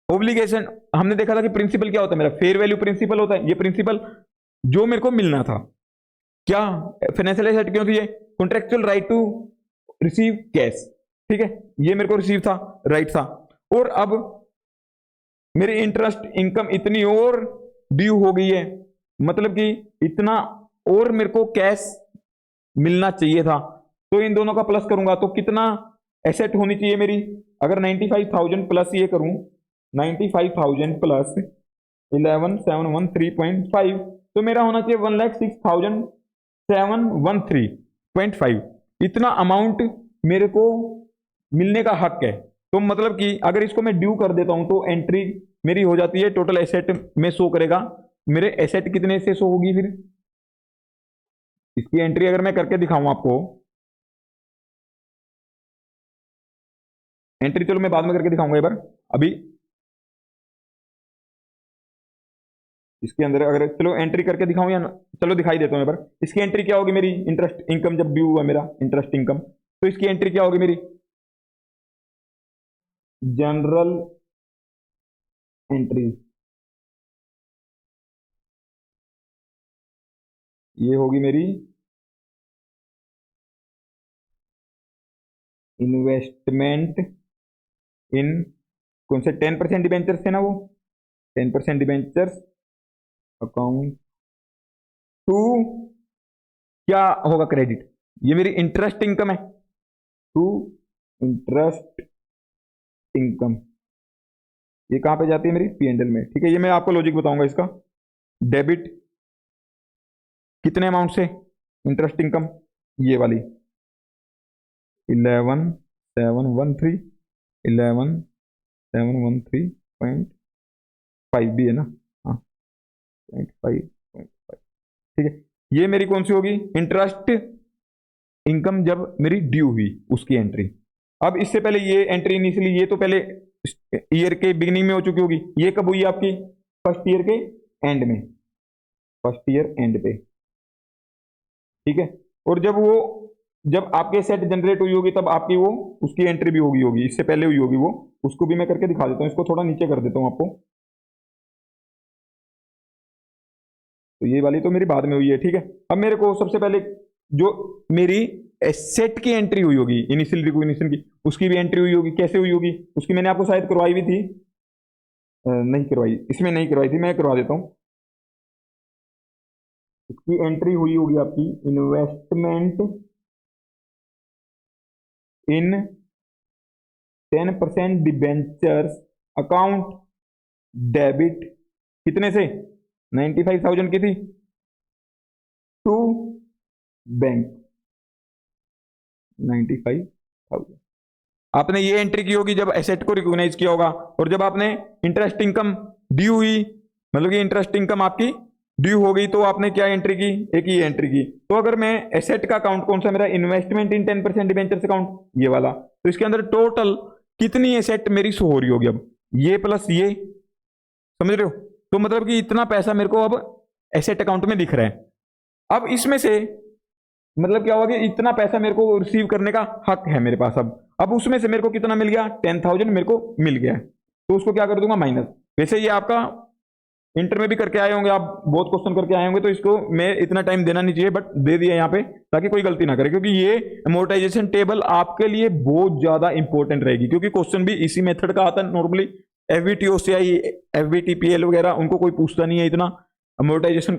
ओब्लिगेशन हमने देखा था कि प्रिंसिपल क्या होता है मेरा, फेयर वैल्यू प्रिंसिपल होता है, ये प्रिंसिपल जो मेरे को मिलना था। क्या फाइनेंशियल एसेट क्यों थी ये, contractual right to receive cash. ठीक है, ये मेरे को रिसीव था, राइट था, और अब मेरी इंटरेस्ट इनकम इतनी और ड्यू हो गई है, मतलब कि इतना और मेरे को कैश मिलना चाहिए था, तो इन दोनों का प्लस करूंगा तो कितना एसेट होनी चाहिए मेरी, अगर 95,000 प्लस ये करूं 95,000 प्लस 11,713.5, तो मेरा होना चाहिए 1,06,713.5, इतना अमाउंट मेरे को मिलने का हक है। तो मतलब कि अगर इसको मैं ड्यू कर देता हूं तो एंट्री मेरी हो जाती है, टोटल एसेट में शो करेगा, मेरे एसेट कितने से शो होगी फिर, इसकी एंट्री अगर मैं करके दिखाऊं आपको, एंट्री चलो मैं बाद में करके दिखाऊंगा एक बार, अभी इसके अंदर अगर चलो एंट्री करके दिखाऊं या चलो दिखाई देता हूं एक बार, इसकी एंट्री क्या होगी मेरी, इंटरेस्ट इनकम जब ड्यू हुआ मेरा इंटरेस्ट इनकम, तो इसकी एंट्री क्या होगी मेरी, जनरल एंट्री, ये होगी मेरी इन्वेस्टमेंट इन, कौन से 10% डिबेंचर्स थे ना वो, 10% डिबेंचर्स अकाउंट टू क्या होगा क्रेडिट, ये मेरी इंटरेस्ट इनकम है, टू इंटरेस्ट इनकम, ये कहां पे जाती है मेरी P&L में। ठीक है, ये मैं आपको लॉजिक बताऊंगा इसका, डेबिट कितने अमाउंट से इंटरेस्ट इनकम, ये वाली 11,713 11,713.5, फाइव भी है ना, हाँ 0.5, ठीक है। ये मेरी कौन सी होगी, इंटरेस्ट इनकम जब मेरी ड्यू हुई उसकी एंट्री। अब इससे पहले ये एंट्री इनिशियली ये तो पहले ईयर के बिगिनिंग में हो चुकी होगी, ये कब हुई आपकी, फर्स्ट ईयर के एंड में, फर्स्ट ईयर एंड पे, ठीक है। और जब आपके सेट जनरेट हुई होगी तब आपकी वो उसकी एंट्री भी होगी होगी इससे पहले हुई होगी वो, उसको भी मैं करके दिखा देता हूँ, इसको थोड़ा नीचे कर देता हूँ आपको। तो ये वाली तो मेरी बाद में हुई है, ठीक है। अब मेरे को सबसे पहले जो मेरी एसेट की एंट्री हुई होगी इनिशियल रिकॉग्निशन की, उसकी भी एंट्री हुई होगी, कैसे हुई होगी, उसकी मैंने आपको शायद करवाई भी थी, नहीं करवाई, इसमें नहीं करवाई थी, मैं करवा देता हूँ। इसकी एंट्री हुई होगी आपकी इन्वेस्टमेंट इन 10% डिबेंचर्स अकाउंट डेबिट, कितने से, 95,000 की थी, टू बैंक 95,000। आपने ये एंट्री की होगी जब एसेट को रिकॉग्नाइज किया होगा, और जब आपने इंटरेस्ट इनकम ड्यू हुई, मतलब कि इंटरेस्ट इनकम आपकी ड्यू हो गई, तो आपने क्या एंट्री की, एक ही एंट्री की। तो अगर मैं एसेट का अकाउंट कौन सा मेरा, इन्वेस्टमेंट इन 10% डिबेंचर्स अकाउंट, ये वाला, तो इसके अंदर टोटल कितनी एसेट मेरी शो हो रही होगी, अब ये प्लस ये, समझ रहे हो। तो मतलब कि इतना पैसा मेरे को अब एसेट अकाउंट में दिख रहा है। अब इसमें से मतलब क्या होगा कि इतना पैसा मेरे को रिसीव करने का हक है मेरे पास। अब उसमें से मेरे को कितना मिल गया, 10,000 मेरे को मिल गया, तो उसको क्या कर दूंगा, माइनस। वैसे ये आपका इंटर में भी करके आए होंगे, आप बहुत क्वेश्चन करके आए होंगे, तो इसको मैं इतना टाइम देना नहीं चाहिए, बट दे दिया यहाँ पे ताकि कोई गलती ना करे, क्योंकि ये अमोर्टाइजेशन टेबल आपके लिए बहुत ज्यादा इंपॉर्टेंट रहेगी, क्योंकि क्वेश्चन भी इसी मेथड का आता है normally. FBT OCI FBT PL वगैरह उनको कोई पूछता नहीं है इतना, अमोर्टाइजेशन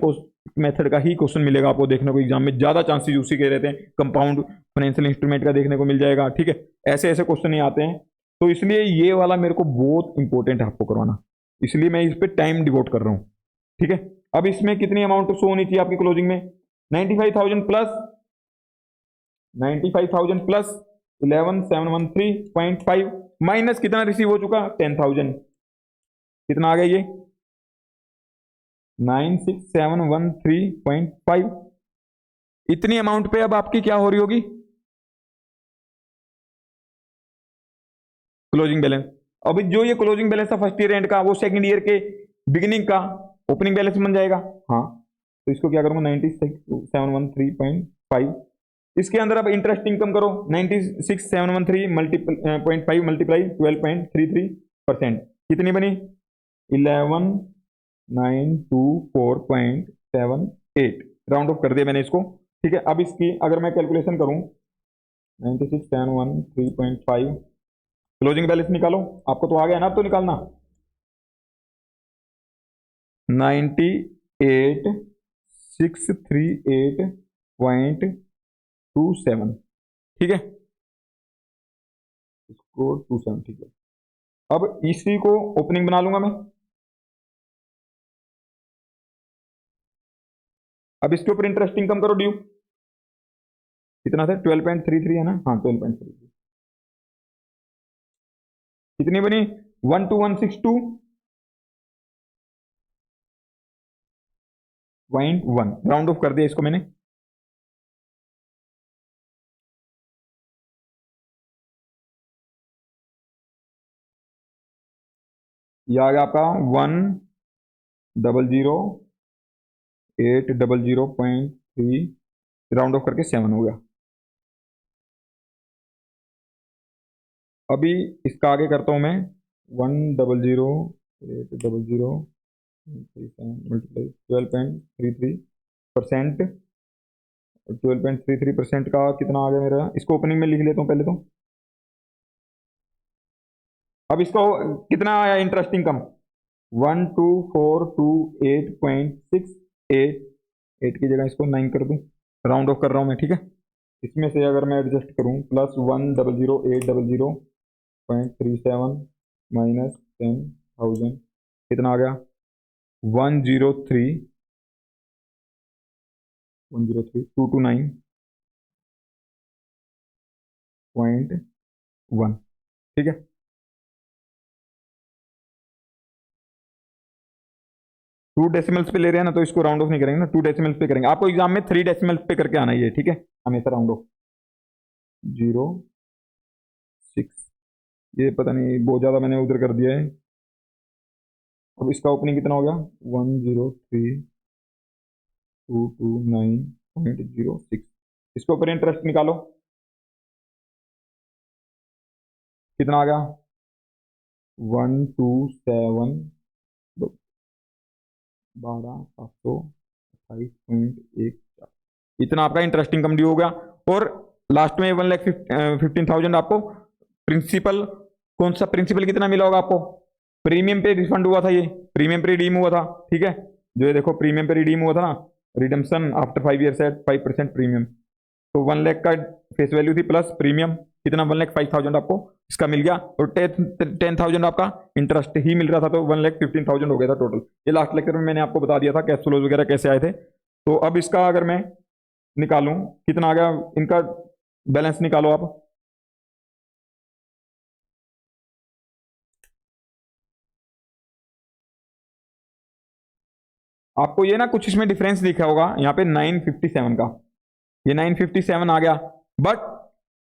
मेथड का ही क्वेश्चन मिलेगा आपको देखने को एग्जाम में, ज्यादा चांसेस उसी के रहते हैं। कंपाउंड फाइनेंशियल इंस्ट्रूमेंट का देखने को मिल जाएगा, ठीक है, ऐसे ऐसे क्वेश्चन ही आते हैं। तो इसलिए ये वाला मेरे को बहुत इंपॉर्टेंट है आपको करवाना, इसलिए मैं इस पर टाइम डिवोट कर रहा हूँ, ठीक है। अब इसमें कितनी अमाउंट शो होनी चाहिए आपकी क्लोजिंग में, 95,000 प्लस 95,000 प्लस 11,713.5 माइनस कितना रिसीव हो चुका, 10,000, कितना आ गया ये 96,713.5। इतनी अमाउंट पे अब आपकी क्या हो रही होगी, क्लोजिंग बैलेंस। अभी जो ये क्लोजिंग बैलेंस था फर्स्ट ईयर एंड का, वो सेकंड ईयर के बिगिनिंग का ओपनिंग बैलेंस बन जाएगा। हाँ, तो इसको क्या करूंगा, 96,713.5, इसके अंदर अब इंटरेस्ट इनकम करो, 96,713 मल्टीपल मल्टीप्लाई 12.33%, कितनी बनी, 11,924.78, राउंड ऑफ कर दिया मैंने इसको, ठीक है। अब इसकी अगर मैं कैलकुलेशन करूं, 96,713.5, क्लोजिंग बैलेंस निकालो, आपको तो आ गया ना, अब तो निकालना, 98,638.27, ठीक है, इसको 27, ठीक है। अब इसी को ओपनिंग बना लूंगा मैं। अब इसके ऊपर इंटरेस्ट इनकम करो ड्यू, कितना था, 12.33 है ना, हाँ 12.33, कितनी बनी, 12,162.1, राउंड ऑफ कर दिया इसको मैंने। ये आ गया आपका 1,008,003, राउंड ऑफ करके 7 हो गया। अभी इसका आगे करता हूं मैं, 1,008,003 मल्टीप्लाई 12.33%, 12.33% का कितना आ गया मेरा, इसको ओपनिंग में लिख लेता हूँ पहले तो। अब इसको कितना आया इंटरेस्ट इनकम, 12,428.68, 8 की जगह इसको 9 कर दूं, राउंड ऑफ कर रहा हूं मैं, ठीक है। इसमें से अगर मैं एडजस्ट करूं, प्लस 1,008,003.37 माइनस 10,000, कितना आ गया, 103,229.1, ठीक है। 2 डेसिमल्स पे ले रहे हैं ना, तो इसको राउंड ऑफ नहीं करेंगे ना, 2 डेसिमल्स पे करेंगे। आपको एग्जाम में 3 डेसिमल्स पे करके आना ही है, ठीक है, हमेशा राउंड ऑफ। 0.6, ये पता नहीं बहुत ज्यादा मैंने उधर कर दिया है। अब इसका ओपनिंग कितना हो गया, 103,229.06। इसके ऊपर इंटरेस्ट निकालो, कितना आ गया, 127, 12,728.14। इतना आपका इंटरेस्ट इनकम ड्यू हो गया। और लास्ट में 1,15,000 आपको प्रिंसिपल, कौन सा प्रिंसिपल कितना मिला होगा आपको, प्रीमियम पे रिफंड हुआ था, ये प्रीमियम पे रिडीम हुआ था, ठीक है, जो ये देखो प्रीमियम पे रिडीम हुआ था ना, redemption after 5 years at 5% premium. तो 1 लाख का फेस वैल्यू थी प्लस प्रीमियम, कितना 1,05,000 आपको इसका मिल गया, और 10,000 आपका इंटरेस्ट ही मिल रहा था, तो 1,15,000 हो गया था टोटल। ये लास्ट लेक्चर में मैंने आपको बता दिया था कैश फ्लोज वगैरह कैसे आए थे। तो अब इसका अगर मैं निकालूं, कितना आ गया, इनका बैलेंस निकालो आप। आपको ये ना कुछ इसमें डिफरेंस दिखा होगा यहाँ पे 957 का, ये 957 आ गया, बट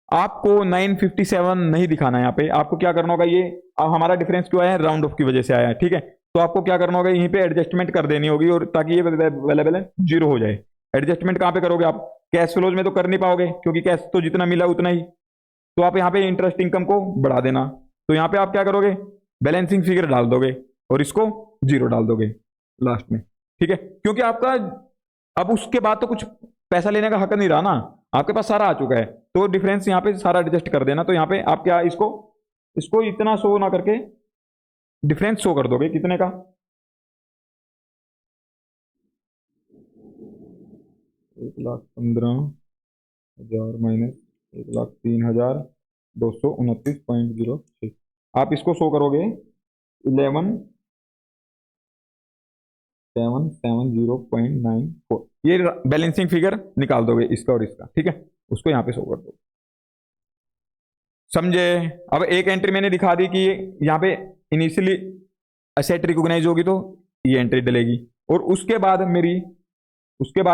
आपको 957 नहीं दिखाना है यहाँ पे। आपको क्या करना होगा, ये अब हमारा डिफरेंस क्यों आया है, राउंड ऑफ की वजह से आया है, ठीक है। तो आपको क्या करना होगा, यहीं पे एडजस्टमेंट कर देनी होगी, और ताकि ये अवेलेबल है 0 हो जाए। एडजस्टमेंट कहाँ पे करोगे आप, कैश फ्लोज में तो कर नहीं पाओगे, क्योंकि कैश तो जितना मिला उतना ही। तो आप यहाँ पे इंटरेस्ट इनकम को बढ़ा देना, तो यहाँ पे आप क्या करोगे, बैलेंसिंग फिगर डाल दोगे और इसको 0 डाल दोगे लास्ट में, ठीक है। क्योंकि आपका अब उसके बाद तो कुछ पैसा लेने का हक नहीं रहा ना, आपके पास सारा आ चुका है, तो डिफरेंस यहाँ पे सारा एडजस्ट कर देना। तो यहाँ पे आप क्या, इसको इसको इतना शो ना करके डिफरेंस शो कर दोगे, कितने का, 1,15,000 माइनस 1,03,229.06। आप इसको शो करोगे 11,770.94, ये बैलेंसिंग फिगर निकाल दोगे इसका और इसका, ठीक है, उसको यहाँ पे शो कर दो, समझे। अब एक एंट्री मैंने दिखा दी कि यहाँ पे इनिशियली एसेट रिकॉग्नाइज होगी, तो ये एंट्री डलेगी, और उसके बाद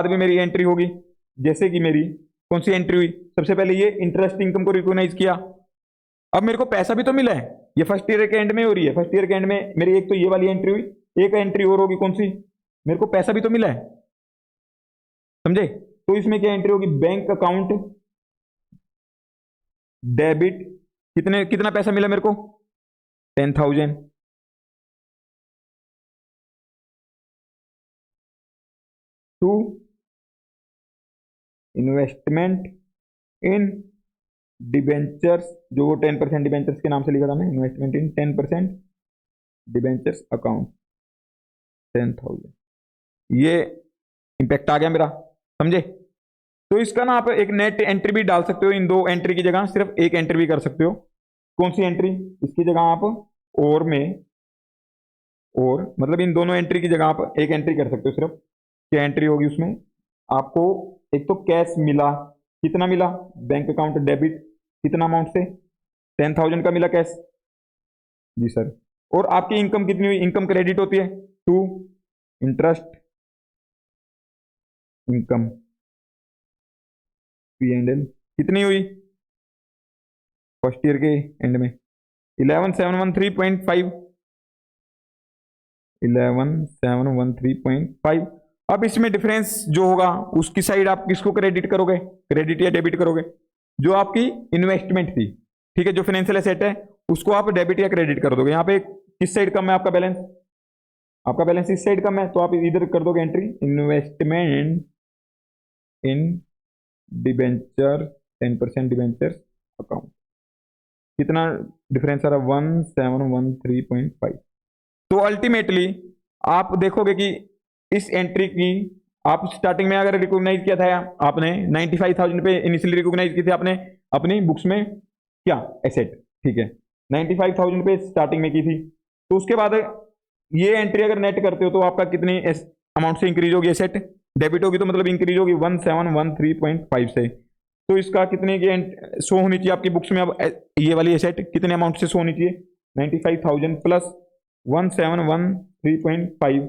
भी मेरी एंट्री होगी। जैसे कि मेरी कौन सी एंट्री हुई, सबसे पहले ये इंटरेस्ट इनकम को रिकॉग्नाइज किया। अब मेरे को पैसा भी तो मिला है, ये फर्स्ट ईयर के एंड में हो रही है, फर्स्ट ईयर के एंड में मेरी एक तो ये वाली एंट्री हुई, एक एंट्री और होगी कौन सी, मेरे को पैसा भी तो मिला है, समझे। तो इसमें क्या एंट्री होगी, बैंक अकाउंट डेबिट, कितना पैसा मिला मेरे को, 10,000, टू इन्वेस्टमेंट इन डिबेंचर्स, जो वो 10% डिबेंचर्स के नाम से लिखा था मैं, इन्वेस्टमेंट इन 10% डिबेंचर्स अकाउंट 10,000, ये इंपैक्ट आ गया मेरा, समझे। तो इसका ना आप एक नेट एंट्री भी डाल सकते हो, इन 2 एंट्री की जगह सिर्फ एक एंट्री भी कर सकते हो। कौन सी एंट्री, इसकी जगह आप और में, और मतलब इन दोनों एंट्री की जगह आप एक एंट्री कर सकते हो सिर्फ। क्या एंट्री होगी उसमें, आपको एक तो कैश मिला, कितना मिला, बैंक अकाउंट डेबिट, कितना अमाउंट से, 10,000 का मिला कैश, जी सर। और आपकी इनकम कितनी हुई, इनकम क्रेडिट होती है टू इंटरेस्ट इनकम P&L, कितनी हुई फर्स्ट ईयर के एंड में, 11,713.5, 11,713.5। अब इसमें डिफरेंस जो होगा उसकी साइड आप किसको क्रेडिट करोगे, क्रेडिट या डेबिट करोगे, जो आपकी इन्वेस्टमेंट थी, ठीक है, जो फाइनेंशियल एसेट है उसको आप डेबिट या क्रेडिट कर दोगे। यहाँ पे किस साइड कम है आपका बैलेंस, आपका बैलेंस इस साइड कम है, तो आप इधर कर दोगे एंट्री इन्वेस्टमेंट इन डिबेंचर 10% डिबेंचर अकाउंट, कितना डिफरेंस आ रहा है, 1,713.5। तो अल्टीमेटली आप देखोगे कि इस एंट्री की आप स्टार्टिंग में अगर रिकॉग्नाइज किया था आपने 95,000 पे इनिशियली रिकॉग्नाइज की थी आपने अपनी बुक्स में, क्या एसेट, ठीक है, 95,000 पे स्टार्टिंग में की थी। तो उसके बाद ये एंट्री अगर नेट करते हो तो आपका कितनी अमाउंट से इंक्रीज होगी, एसेट डेबिट होगी, तो मतलब इंक्रीज होगी 1,713.5 से। तो इसका कितने की शो होनी चाहिए आपकी बुक्स में, अब ये वाली एसेट कितने अमाउंट से शो होनी चाहिए, 95,000 प्लस 1,713.5,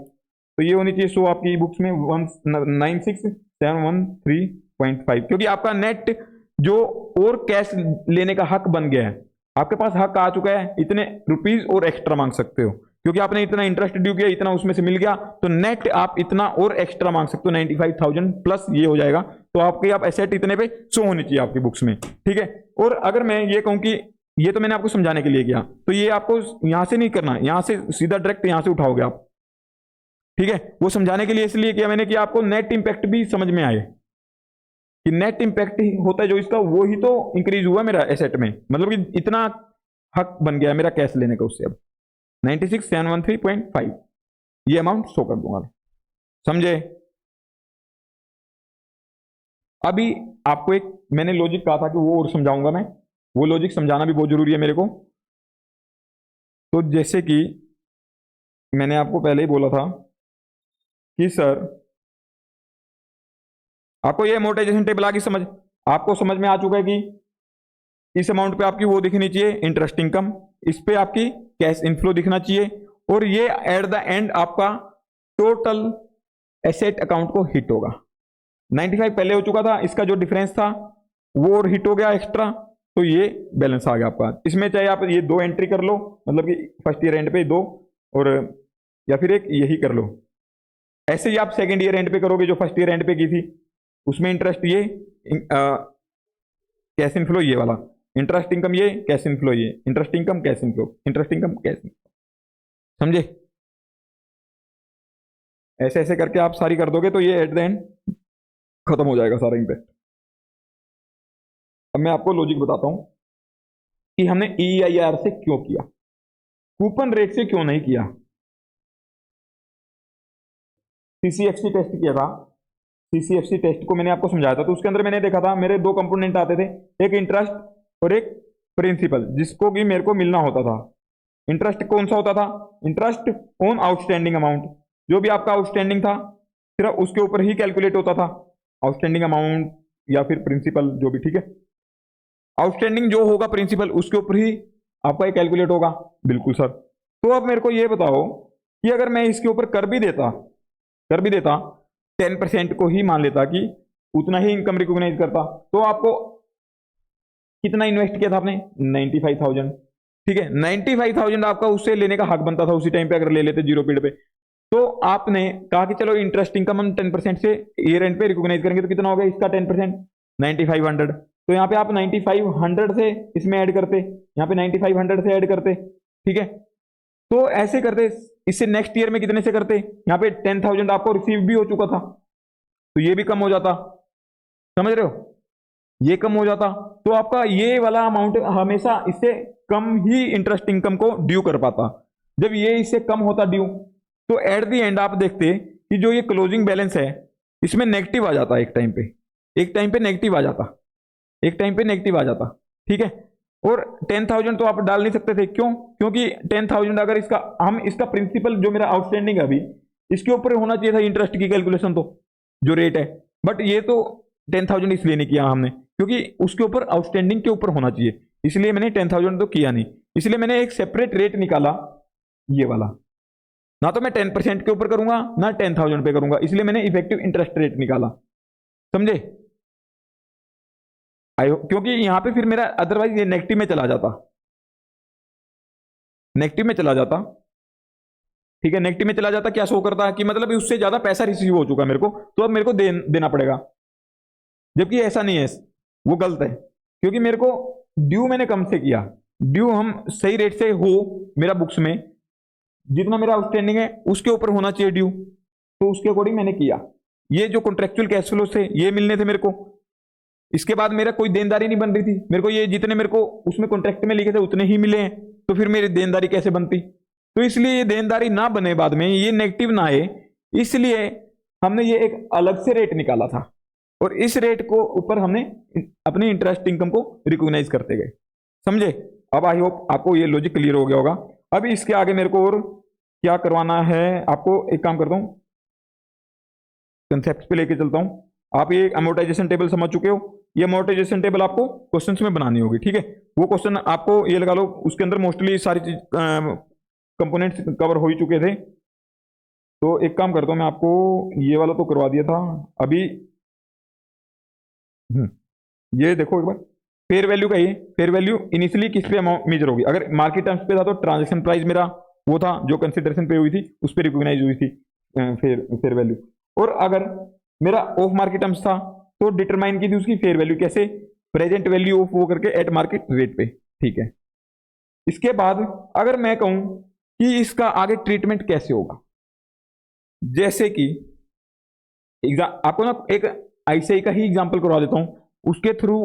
तो ये होनी चाहिए शो आपकी बुक्स में 196,713.5, क्योंकि आपका नेट जो और कैश लेने का हक बन गया है, आपके पास हक आ चुका है, इतने रुपीज और एक्स्ट्रा मांग सकते हो, क्योंकि आपने इतना इंटरेस्ट ड्यू किया, इतना उसमें से मिल गया, तो नेट आप इतना और एक्स्ट्रा मांग सकते हो, 95,000 प्लस ये हो जाएगा। तो आपके आप एसेट इतने पे शो होनी चाहिए आपकी बुक्स में, ठीक है। और अगर मैं ये कहूं कि ये तो मैंने आपको समझाने के लिए किया, तो ये आपको यहां से नहीं करना, यहां से सीधा डायरेक्ट यहां से उठाओगे आप, ठीक है। वो समझाने के लिए इसलिए किया मैंने कि आपको नेट इंपैक्ट भी समझ में आए कि नेट इंपैक्ट होता है जो इसका, वो ही तो इंक्रीज हुआ मेरा एसेट में, मतलब कि इतना हक बन गया मेरा कैश लेने का उससे। अब 96,713.5 ये अमाउंट शो कर दूंगा, समझे। अभी आपको एक मैंने लॉजिक कहा था कि वो और समझाऊंगा मैं, वो लॉजिक समझाना भी बहुत जरूरी है मेरे को। तो जैसे कि मैंने आपको पहले ही बोला था कि सर आपको ये अमोर्टाइजेशन टेबल आ गई समझ, आपको समझ में आ चुका है कि इस अमाउंट पे आपकी वो दिखनी चाहिए इंटरेस्ट इनकम, इस पे आपकी कैश इनफ्लो दिखना चाहिए, और ये एट द एंड आपका टोटल एसेट अकाउंट को हिट होगा। 95 पहले हो चुका था, इसका जो डिफरेंस था वो और हिट हो गया एक्स्ट्रा, तो ये बैलेंस आ गया आपका। इसमें चाहे आप ये दो एंट्री कर लो, मतलब कि फर्स्ट ईयर एंड पे दो, और या फिर एक यही कर लो। ऐसे ही आप सेकेंड ईयर एंड पे करोगे जो फर्स्ट ईयर एंड पे की थी, उसमें इंटरेस्ट ये कैश इनफ्लो ये वाला, इंटरेस्ट इनकम ये, कैश इनफ्लो ये, interest income cash inflow, interest income cash inflow, समझे। ऐसे ऐसे करके आप सारी कर दोगे तो ये एट द एंड खत्म हो जाएगा सारा इंपैक्ट। अब मैं आपको लॉजिक बताता हूं कि हमने EIR से क्यों किया, कूपन रेट से क्यों नहीं किया। CCFC टेस्ट किया था, CCFC टेस्ट को मैंने आपको समझाया था, तो उसके अंदर मैंने देखा था मेरे दो कंपोनेंट आते थे, एक इंटरेस्ट और एक प्रिंसिपल, जिसको भी मेरे को मिलना होता था। इंटरेस्ट कौन सा होता था, इंटरेस्ट ऑन आउटस्टैंडिंग अमाउंट, जो भी आपका आउटस्टैंडिंग था सिर्फ उसके ऊपर ही कैलकुलेट होता था आउटस्टैंडिंग अमाउंट, या फिर प्रिंसिपल जो भी, ठीक है। आउटस्टैंडिंग जो होगा प्रिंसिपल उसके ऊपर ही आपका ये कैलकुलेट होगा, बिल्कुल सर। तो अब मेरे को ये बताओ कि अगर मैं इसके ऊपर कर भी देता 10% को ही मान लेता कि उतना ही इनकम रिकॉग्नाइज करता, तो आपको कितना इन्वेस्ट किया था आपने, 95,000, ठीक है। 95,000 आपका उससे लेने का हक बनता था उसी टाइम पे, अगर ले लेते जीरो पीरियड पे। तो आपने कहा कि चलो इंटरेस्ट इनकम हम 10% से ईयर एंड पे रिकॉग्नाइज करेंगे, तो कितना हो गया इसका 10%, 9500। तो यहाँ पे आप 9500 से इसमें ऐड करते, यहाँ पे 9500 से ऐड करते, ठीक है। तो ऐसे करते, इससे नेक्स्ट ईयर में कितने से करते, यहाँ पे 10,000 आपको रिसीव भी हो चुका था, तो ये भी कम हो जाता, समझ रहे हो, ये कम हो जाता। तो आपका ये वाला अमाउंट हमेशा इससे कम ही इंटरेस्ट इनकम को ड्यू कर पाता। जब ये इससे कम होता ड्यू, तो एट द एंड आप देखते कि जो ये क्लोजिंग बैलेंस है इसमें नेगेटिव आ जाता, एक टाइम पे नेगेटिव आ जाता, एक टाइम पे नेगेटिव आ जाता, ठीक है। और 10,000 तो आप डाल नहीं सकते थे, क्यों, क्योंकि 10,000 अगर इसका प्रिंसिपल जो मेरा आउटस्टैंडिंग है अभी, इसके ऊपर होना चाहिए था इंटरेस्ट की कैलकुलेशन, तो जो रेट है, बट ये तो 10,000 इसलिए नहीं किया हमने क्योंकि उसके ऊपर आउटस्टैंडिंग के ऊपर होना चाहिए, इसलिए मैंने 10,000 तो किया नहीं, इसलिए मैंने एक सेपरेट रेट निकाला ये वाला, ना तो मैं 10% के ऊपर करूंगा ना 10,000 पे करूंगा, इसलिए मैंने इफेक्टिव इंटरेस्ट रेट निकाला, समझे। क्योंकि यहां पे फिर मेरा अदरवाइज ये नेगेटिव में चला जाता, ठीक है, नेगेटिव में चला जाता। क्या शो करता है कि मतलब उससे ज्यादा पैसा रिसीव हो चुका मेरे को, तो अब मेरे को देना पड़ेगा, जबकि ऐसा नहीं है, वो गलत है, क्योंकि मेरे को ड्यू मैंने कम से किया, ड्यू हम सही रेट से हो मेरा बुक्स में, जितना मेरा आउटस्टैंडिंग है उसके ऊपर होना चाहिए ड्यू, तो उसके अकॉर्डिंग मैंने किया। ये जो कॉन्ट्रेक्चुअल कैश फ्लो थे ये मिलने थे मेरे को, इसके बाद मेरा कोई देनदारी नहीं बन रही थी मेरे को, ये जितने मेरे को उसमें कॉन्ट्रैक्ट में लिखे थे उतने ही मिले हैं, तो फिर मेरी देनदारी कैसे बनती, तो इसलिए ये देनदारी ना बने, बाद में ये नेगेटिव ना आए, इसलिए हमने ये एक अलग से रेट निकाला था, और इस रेट को ऊपर हमने अपनी इंटरेस्ट इनकम को रिकॉग्नाइज करते गए, समझे। अब आई होप आपको ये लॉजिक क्लियर हो गया होगा। अब इसके आगे मेरे को और क्या करवाना है, आपको एक काम करता हूं, कंसेप्ट पे लेके चलता हूं। आप ये अमोर्टाइजेशन टेबल समझ चुके हो, ये अमोर्टाइजेशन टेबल आपको क्वेश्चंस में बनानी होगी, ठीक है। वो क्वेश्चन आपको ये लगा लो, उसके अंदर मोस्टली सारी चीज कंपोनेंट्स कवर हो ही चुके थे, तो एक काम करता हूँ मैं, आपको ये वाला तो करवा दिया था अभी। ये देखो एक बार, फेयर वैल्यू का ये फेयर वैल्यू इनिशियली किस पे अमाउंट मेजर होगी। अगर मार्केट टर्म्स पे था तो ट्रांजेक्शन प्राइस मेरा वो था जो कंसिडरेशन पे हुई थी, उस पर रिकॉग्नाइज हुई थी फेयर वैल्यू। और अगर मेरा ऑफ मार्केट टर्म्स था तो डिटरमाइन की थी उसकी फेयर वैल्यू कैसे, प्रेजेंट वैल्यू ऑफ वो करके एट मार्केट रेट पे। ठीक है, इसके बाद अगर मैं कहूं कि इसका आगे ट्रीटमेंट कैसे होगा, जैसे कि आपको ना एक आईसीआई का ही एग्जांपल करवा देता हूं, उसके थ्रू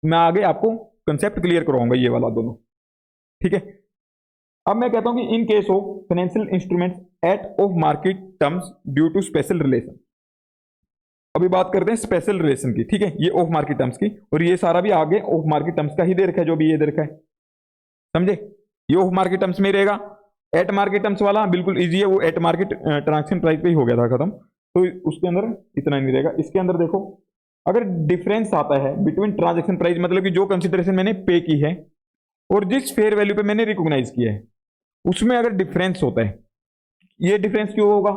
मैं आगे आपको कंसेप्ट क्लियर करवाऊंगा ये वाला दोनों। ठीक है, अब मैं कहता हूं कि in case of financial instruments at off market terms due to special relation. अभी बात करते हैं स्पेशल रिलेशन की। ठीक है, ये ऑफ मार्केट टर्म्स की, और ये सारा भी आगे ऑफ मार्केट टर्म्स का ही दे रखा है, जो भी ये दे रखा है, समझे। ये ऑफ मार्केट टर्म्स में रहेगा। एट मार्केट टर्म्स वाला बिल्कुल इजी है, वो एट मार्केट ट्रांजेक्शन प्राइस पे ही हो गया था खत्म, तो उसके अंदर इतना नहीं रहेगा। इसके अंदर देखो, अगर डिफरेंस आता है बिटवीन ट्रांजेक्शन प्राइस, मतलब कि जो कंसिडरेशन मैंने पे की है और जिस फेयर वैल्यू पे मैंने रिकॉग्नाइज किया है, उसमें अगर डिफरेंस होता है, ये डिफरेंस क्यों होगा,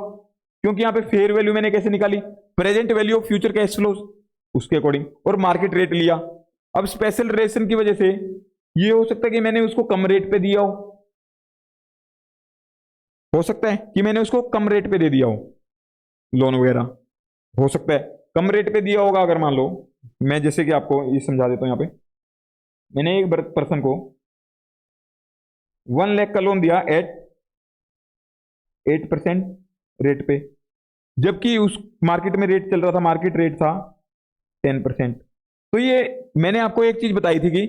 क्योंकि यहाँ पे फेयर वैल्यू मैंने कैसे निकाली, present value of future cash flows उसके अकॉर्डिंग, और मार्केट रेट लिया। अब स्पेशल रिलेशन की वजह से ये हो सकता है कि मैंने उसको कम रेट पे दिया हो सकता है कि मैंने उसको कम रेट पे दे दिया हो, लोन वगैरह हो सकता है कम रेट पे दिया होगा। अगर मान लो, मैं जैसे कि आपको ये समझा देता हूं, यहाँ पे मैंने एक पर्सन को 1 लाख का लोन दिया एट 8% रेट पे, जबकि उस मार्केट में रेट चल रहा था, मार्केट रेट था 10%। तो ये मैंने आपको एक चीज बताई थी कि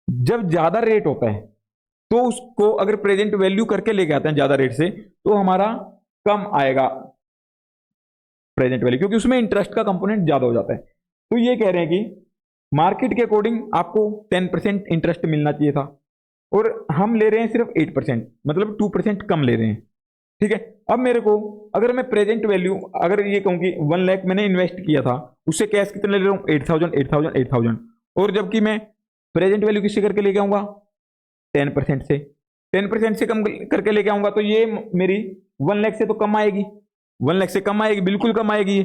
जब ज्यादा रेट होता है तो उसको अगर प्रेजेंट वैल्यू करके लेके आते हैं ज्यादा रेट से, तो हमारा कम आएगा प्रेजेंट वैल्यू, क्योंकि उसमें इंटरेस्ट का कंपोनेंट ज्यादा हो जाता है। तो ये कह रहे हैं कि मार्केट के अकॉर्डिंग आपको 10% इंटरेस्ट मिलना चाहिए था, और हम ले रहे हैं सिर्फ 8%, मतलब 2% कम ले रहे हैं। ठीक है, अब मेरे को अगर मैं प्रेजेंट वैल्यू अगर ये कहूँ कि 1 लाख मैंने इन्वेस्ट किया था, उससे कैश कितने ले रहा हूँ, 8000 8000 8000, और जबकि मैं प्रेजेंट वैल्यू किससे करके लेके आऊंगा, 10% से, 10% से कम करके लेके आऊंगा, तो ये मेरी 1 लाख से तो कम आएगी, 1 लाख से कम आएगी, बिल्कुल कम आएगी, ये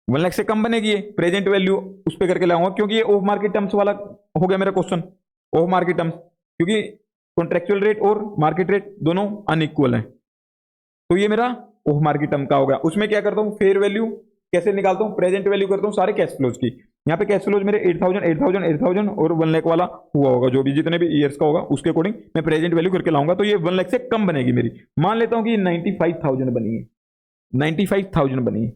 1 लाख से कम बनेगी ये प्रेजेंट वैल्यू उस पर करके लाऊंगा, क्योंकि ये ऑफ मार्केट टर्म्स वाला हो गया मेरा क्वेश्चन, ऑफ मार्केट टर्म्स, क्योंकि कॉन्ट्रेक्चुअल रेट और मार्केट रेट दोनों अनइक्वल है। तो ये मेरा ऑफ मार्केट टर्म का हो गया। उसमें क्या करता हूँ, फेयर वैल्यू कैसे निकालता हूँ, प्रेजेंट वैल्यू करता हूँ सारे कैश फ्लोज की। यहाँ पे कैश फ्लोज मेरे 8000 8000 8000 और 1 लाख वाला हुआ होगा, जो भी जितने भी ईयर्स का होगा उसके अकॉर्डिंग मैं प्रेजेंट वैल्यू करके लाऊंगा, तो ये 1 लाख से कम बनेगी मेरी। मान लेता हूँ कि 95,000 बनी है, 95,000 बनी है।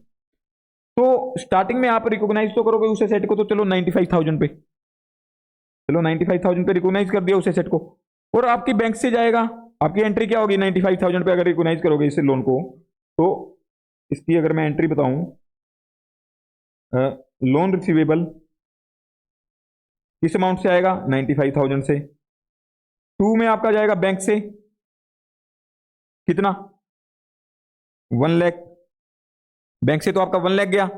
तो स्टार्टिंग में आप रिकॉग्नाइज तो करोगे उस एसेट को, तो चलो 95,000 पे, चलो 95,000 पे रिकॉग्नाइज कर दिया उस एसेट को, और आपकी बैंक से जाएगा, आपकी एंट्री क्या होगी 95,000 पे अगर रिकॉग्नाइज करोगे इस लोन को। तो इसकी अगर मैं एंट्री बताऊं, लोन रिसीवेबल किस अमाउंट से आएगा, 95,000 से। 2 में आपका जाएगा बैंक से कितना, 1 लाख, बैंक से तो आपका 1 लाख गया,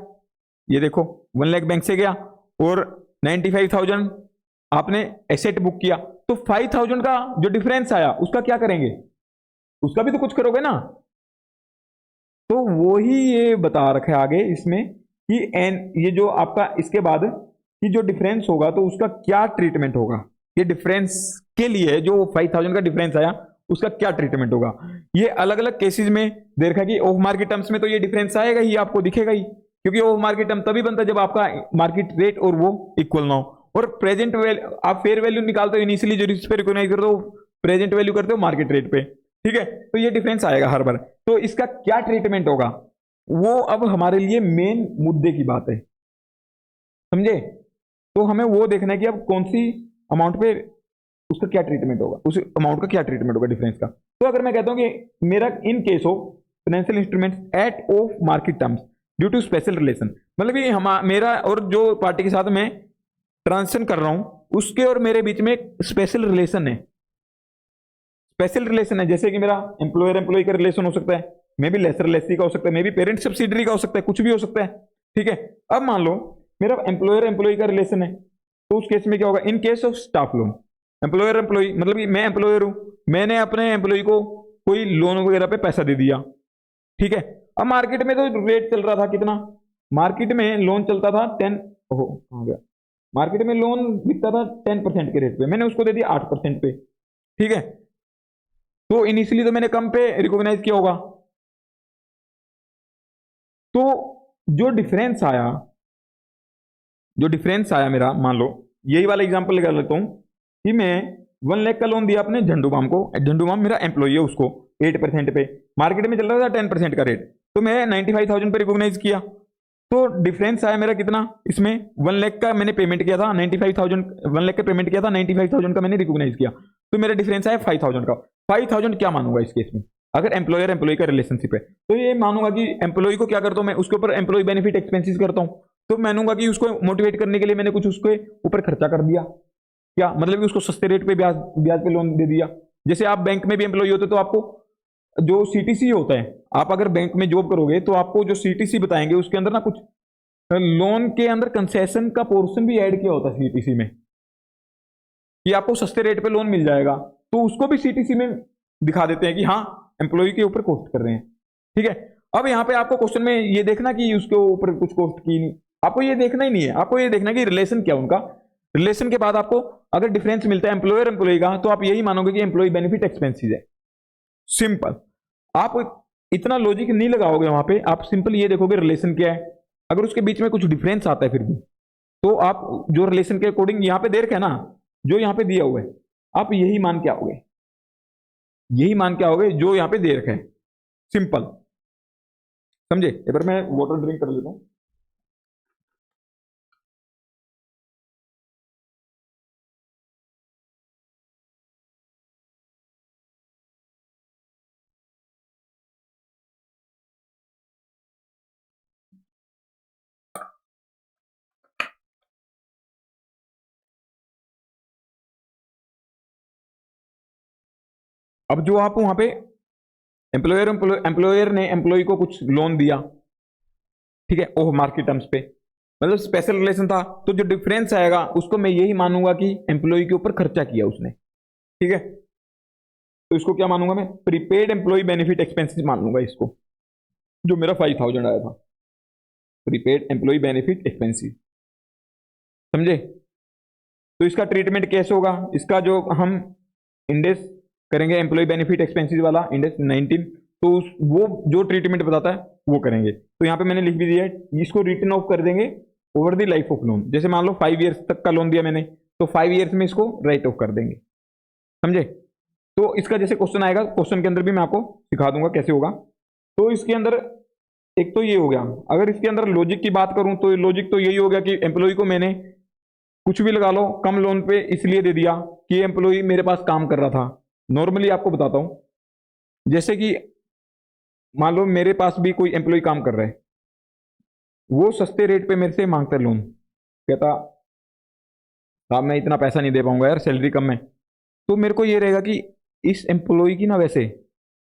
ये देखो 1 लाख बैंक से गया, और 95,000 आपने एसेट बुक किया, तो 5,000 का जो डिफरेंस आया उसका क्या करेंगे, उसका भी तो कुछ करोगे ना। तो वो ही ये बता रखा है आगे इसमें कि ये जो आपका इसके बाद कि जो डिफरेंस होगा तो उसका क्या ट्रीटमेंट होगा, ये डिफरेंस के लिए जो 5,000 का डिफरेंस आया उसका क्या ट्रीटमेंट होगा। ये अलग अलग केसेस में दे रखा है कि ऑफ मार्केट टर्म्स में तो ये डिफरेंस आएगा ही, आपको दिखेगा ही, क्योंकि ऑफ मार्केट टर्म तभी बनता है जब आपका मार्केट रेट और वो इक्वल ना हो। और प्रेजेंट वैल्यू आप फेयर वैल्यू निकालते हो इनिशियली, जो रिस्क पे रिकॉग्नाइज करते हो प्रेजेंट वैल्यू करते हो मार्केट रेट पे, ठीक है, तो ये डिफरेंस आएगा हर बार। तो इसका क्या ट्रीटमेंट होगा वो अब हमारे लिए मेन मुद्दे की बात है, समझे। तो हमें वो देखना है कि अब कौन सी अमाउंट पे उसका क्या ट्रीटमेंट होगा, उस अमाउंट का क्या ट्रीटमेंट होगा डिफरेंस का। तो अगर मैं कहता हूं कि मेरा in case of financial instrument at off market terms due to special relation, मतलब ये मेरा और जो पार्टी के साथ मैं ट्रांजेक्शन कर रहा हूं उसके और मेरे बीच में एक स्पेशल रिलेशन है, स्पेशल रिलेशन है, जैसे कि मेरा एम्प्लॉयर एम्प्लॉय का रिलेशन हो सकता है, मे बी लेसर लेसी का हो सकता है, मे बी पेरेंट सब्सिडरी का हो सकता है, कुछ भी हो सकता है, ठीक है। अब मान लो मेरा एम्प्लॉयर एम्प्लॉय का रिलेशन है, तो उस केस में क्या होगा, in case of staff loan, employer employ मतलब कि मैं एम्प्लॉयर हूं, मैंने अपने एम्प्लॉय को कोई लोन वगैरह पे पैसा दे दिया, ठीक है। अब मार्केट में तो रेट चल रहा था कितना, मार्केट में लोन चलता था 10, ओहो कहाँ गया, मार्केट में लोन बिकता था 10% के रेट पे, मैंने उसको दे दिया 8% पे, ठीक है। तो इनिशियली तो मैंने कम पे रिकॉग्नाइज किया होगा, तो जो डिफरेंस आया मेरा, मान लो यही वाला एग्जांपल लगा लेता हूं कि मैं 1 लाख का लोन दिया अपने झंडू माम को, झंडू माम मेरा एम्प्लॉय है, उसको 8% पे, मार्केट में चल रहा था 10% का रेट, तो मैं 95,000 पे रिकॉग्नाइज किया, तो डिफरेंस आया मेरा कितना इसमें, 1 लाख का मैंने पेमेंट किया था, 95,000, 1 लाख का पेमेंट किया था, 95,000 का मैंने रिकॉग्नाइज किया, तो मेरा डिफरेंस आया 5,000 का। 5,000 क्या मानूंगा इस केस में, अगर एम्प्लॉयर एम्प्लॉय का रिलेशनशिप है, तो ये मानूंगा कि एम्प्लॉय को क्या करता हूं मैं, उसके ऊपर एम्प्लॉय बेनिफिट एक्सपेंसेस करता हूं, तो मानूंगा कि उसको मोटिवेट करने के लिए मैंने कुछ उसके ऊपर खर्चा कर दिया, क्या मतलब कि उसको सस्ते रेट पे ब्याज ब्याज पे लोन दे दिया। जैसे आप बैंक में भी एम्प्लॉय होते तो आपको जो सीटीसी होता है, आप अगर बैंक में जॉब करोगे तो आपको जो सीटीसी बताएंगे उसके अंदर ना कुछ लोन के अंदर कंसेशन का पोर्शन भी ऐड किया होता है सीटीसी में, कि आपको सस्ते रेट पे लोन मिल जाएगा, तो उसको भी सीटीसी में दिखा देते हैं कि हाँ एम्प्लॉय के ऊपर कॉस्ट कर रहे हैं, ठीक है। अब यहाँ पे आपको क्वेश्चन में ये देखना कि उसके ऊपर कुछ कॉस्ट की नहीं, आपको ये देखना ही नहीं है, आपको ये देखना कि रिलेशन क्या उनका, रिलेशन के बाद आपको अगर डिफरेंस मिलता है एम्प्लॉयर एम्प्लॉय का, तो आप यही मानोगे कि एम्प्लॉय बेनिफिट एक्सपेंसेस है, सिंपल। आप इतना लॉजिक नहीं लगाओगे वहां पे, आप सिंपल ये देखोगे रिलेशन क्या है, अगर उसके बीच में कुछ डिफरेंस आता है फिर भी, तो आप जो रिलेशन के अकॉर्डिंग यहाँ पे दे रखे है ना, जो यहाँ पे दिया हुआ है, आप यही मान के आओगे, यही मान के आओगे जो यहाँ पे दे रखे है, सिंपल, समझे। एक बार मैं वाटर ड्रिंक कर लेता हूँ। अब जो आप वहां पे एम्प्लॉयर ने एम्प्लॉय को कुछ लोन दिया, ठीक है, ओह मार्केट टर्म्स पे, मतलब स्पेशल रिलेशन था, तो जो डिफरेंस आएगा उसको मैं यही मानूंगा कि एम्प्लॉय के ऊपर खर्चा किया उसने, ठीक है। तो इसको क्या मानूंगा मैं, प्रीपेड एम्प्लॉय बेनिफिट एक्सपेंसेस मान लूंगा इसको, जो मेरा 5,000 आया था, प्रीपेड एम्प्लॉय बेनिफिट एक्सपेंसेस, समझे। तो इसका ट्रीटमेंट कैसे होगा, इसका जो हम इंडेक्स करेंगे एम्प्लॉय बेनिफिट एक्सपेंसेस वाला इंडेक्स 19, तो वो जो ट्रीटमेंट बताता है वो करेंगे, तो यहाँ पे मैंने लिख भी दिया है, इसको रिटर्न ऑफ कर देंगे over the life of loan, जैसे मान लो 5 ईयर्स तक का लोन दिया मैंने, तो 5 ईयर्स में इसको राइट ऑफ कर देंगे, समझे। तो इसका जैसे क्वेश्चन आएगा, क्वेश्चन के अंदर भी मैं आपको सिखा दूंगा कैसे होगा। तो इसके अंदर एक तो ये हो गया, अगर इसके अंदर लॉजिक की बात करूं तो लॉजिक तो यही हो गया कि एम्प्लॉय को मैंने कुछ भी लगा लो कम लोन पे इसलिए दे दिया कि एम्प्लॉय मेरे पास काम कर रहा था। नॉर्मली आपको बताता हूं, जैसे कि मान लो मेरे पास भी कोई एम्प्लॉय काम कर रहा है, वो सस्ते रेट पे मेरे से मांगता है लोन, कहता साहब मैं इतना पैसा नहीं दे पाऊंगा यार, सैलरी कम है, तो मेरे को ये रहेगा कि इस एम्प्लॉय की ना वैसे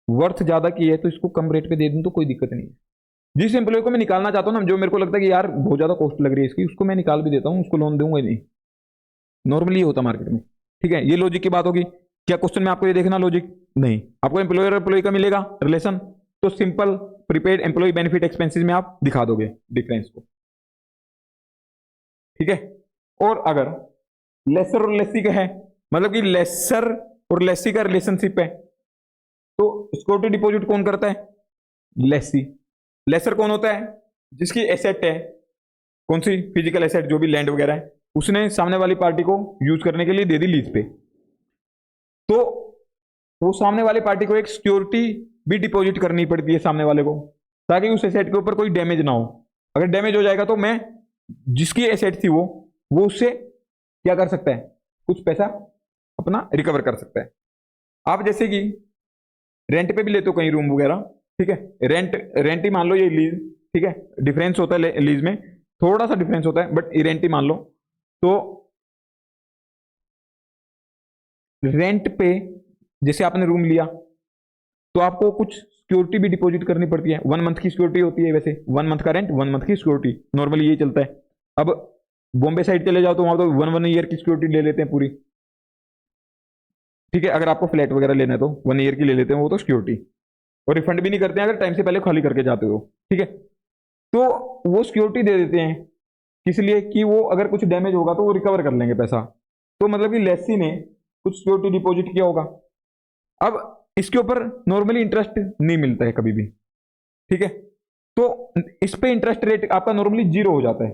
वर्थ ज्यादा की है, तो इसको कम रेट पे दे दूं तो कोई दिक्कत नहीं है। जिस एम्प्लॉय को मैं निकालना चाहता हूँ ना, जो मेरे को लगता है कि यार बहुत ज्यादा कॉस्ट लग रही है इसकी, उसको मैं निकाल भी देता हूँ, उसको लोन दूंगा ही नहीं, नॉर्मली होता मार्केट में, ठीक है। ये लॉजिक की बात होगी। क्या क्वेश्चन में आपको ये देखना लॉजिक, नहीं, आपको एम्प्लॉयर एम्प्लॉय का मिलेगा रिलेशन, तो simple prepaid employ benefit expenses में आप दिखा दोगे डिफरेंस को, ठीक है। और अगर लेसर और लेसी का है, मतलब कि लेसर और लेसी का रिलेशनशिप है, तो सिक्योरिटी डिपॉजिट कौन करता है, लेसी। लेसर कौन होता है, जिसकी एसेट है, कौन सी फिजिकल एसेट, जो भी लैंड वगैरह है, उसने सामने वाली पार्टी को यूज करने के लिए दे दी लीज पे, तो वो सामने वाली पार्टी को एक सिक्योरिटी भी डिपॉजिट करनी पड़ती है सामने वाले को, ताकि उस एसेट के ऊपर कोई डैमेज ना हो। अगर डैमेज हो जाएगा तो मैं जिसकी एसेट थी वो उससे क्या कर सकता है, कुछ पैसा अपना रिकवर कर सकता है। आप जैसे कि रेंट पे भी लेते हो कहीं रूम वगैरह, ठीक है, रेंट रेंट ही मान लो, ये लीज, ठीक है, डिफरेंस होता है लीज में, थोड़ा सा डिफरेंस होता है, बट रेंट ही मान लो। तो रेंट पे जैसे आपने रूम लिया, तो आपको कुछ सिक्योरिटी भी डिपॉजिट करनी पड़ती है, 1 मंथ की सिक्योरिटी होती है, वैसे 1 मंथ का रेंट 1 मंथ की सिक्योरिटी, नॉर्मली यही चलता है। अब बॉम्बे साइड चले जाओ तो वहां तो 1 ईयर की सिक्योरिटी ले लेते हैं पूरी, ठीक है, अगर आपको फ्लैट वगैरह लेना है तो 1 ईयर की ले लेते हैं, वो तो सिक्योरिटी, और रिफंड भी नहीं करते हैं अगर टाइम से पहले खाली करके जाते हो। ठीक है, तो वो सिक्योरिटी दे देते हैं किस लिए कि वो अगर कुछ डैमेज होगा तो वो रिकवर कर लेंगे पैसा। तो मतलब कि लेसी ने कुछ सिक्योरिटी डिपॉजिट किया होगा। अब इसके ऊपर नॉर्मली इंटरेस्ट नहीं मिलता है कभी भी। ठीक है, तो इस पे इंटरेस्ट रेट आपका नॉर्मली 0 हो जाता है,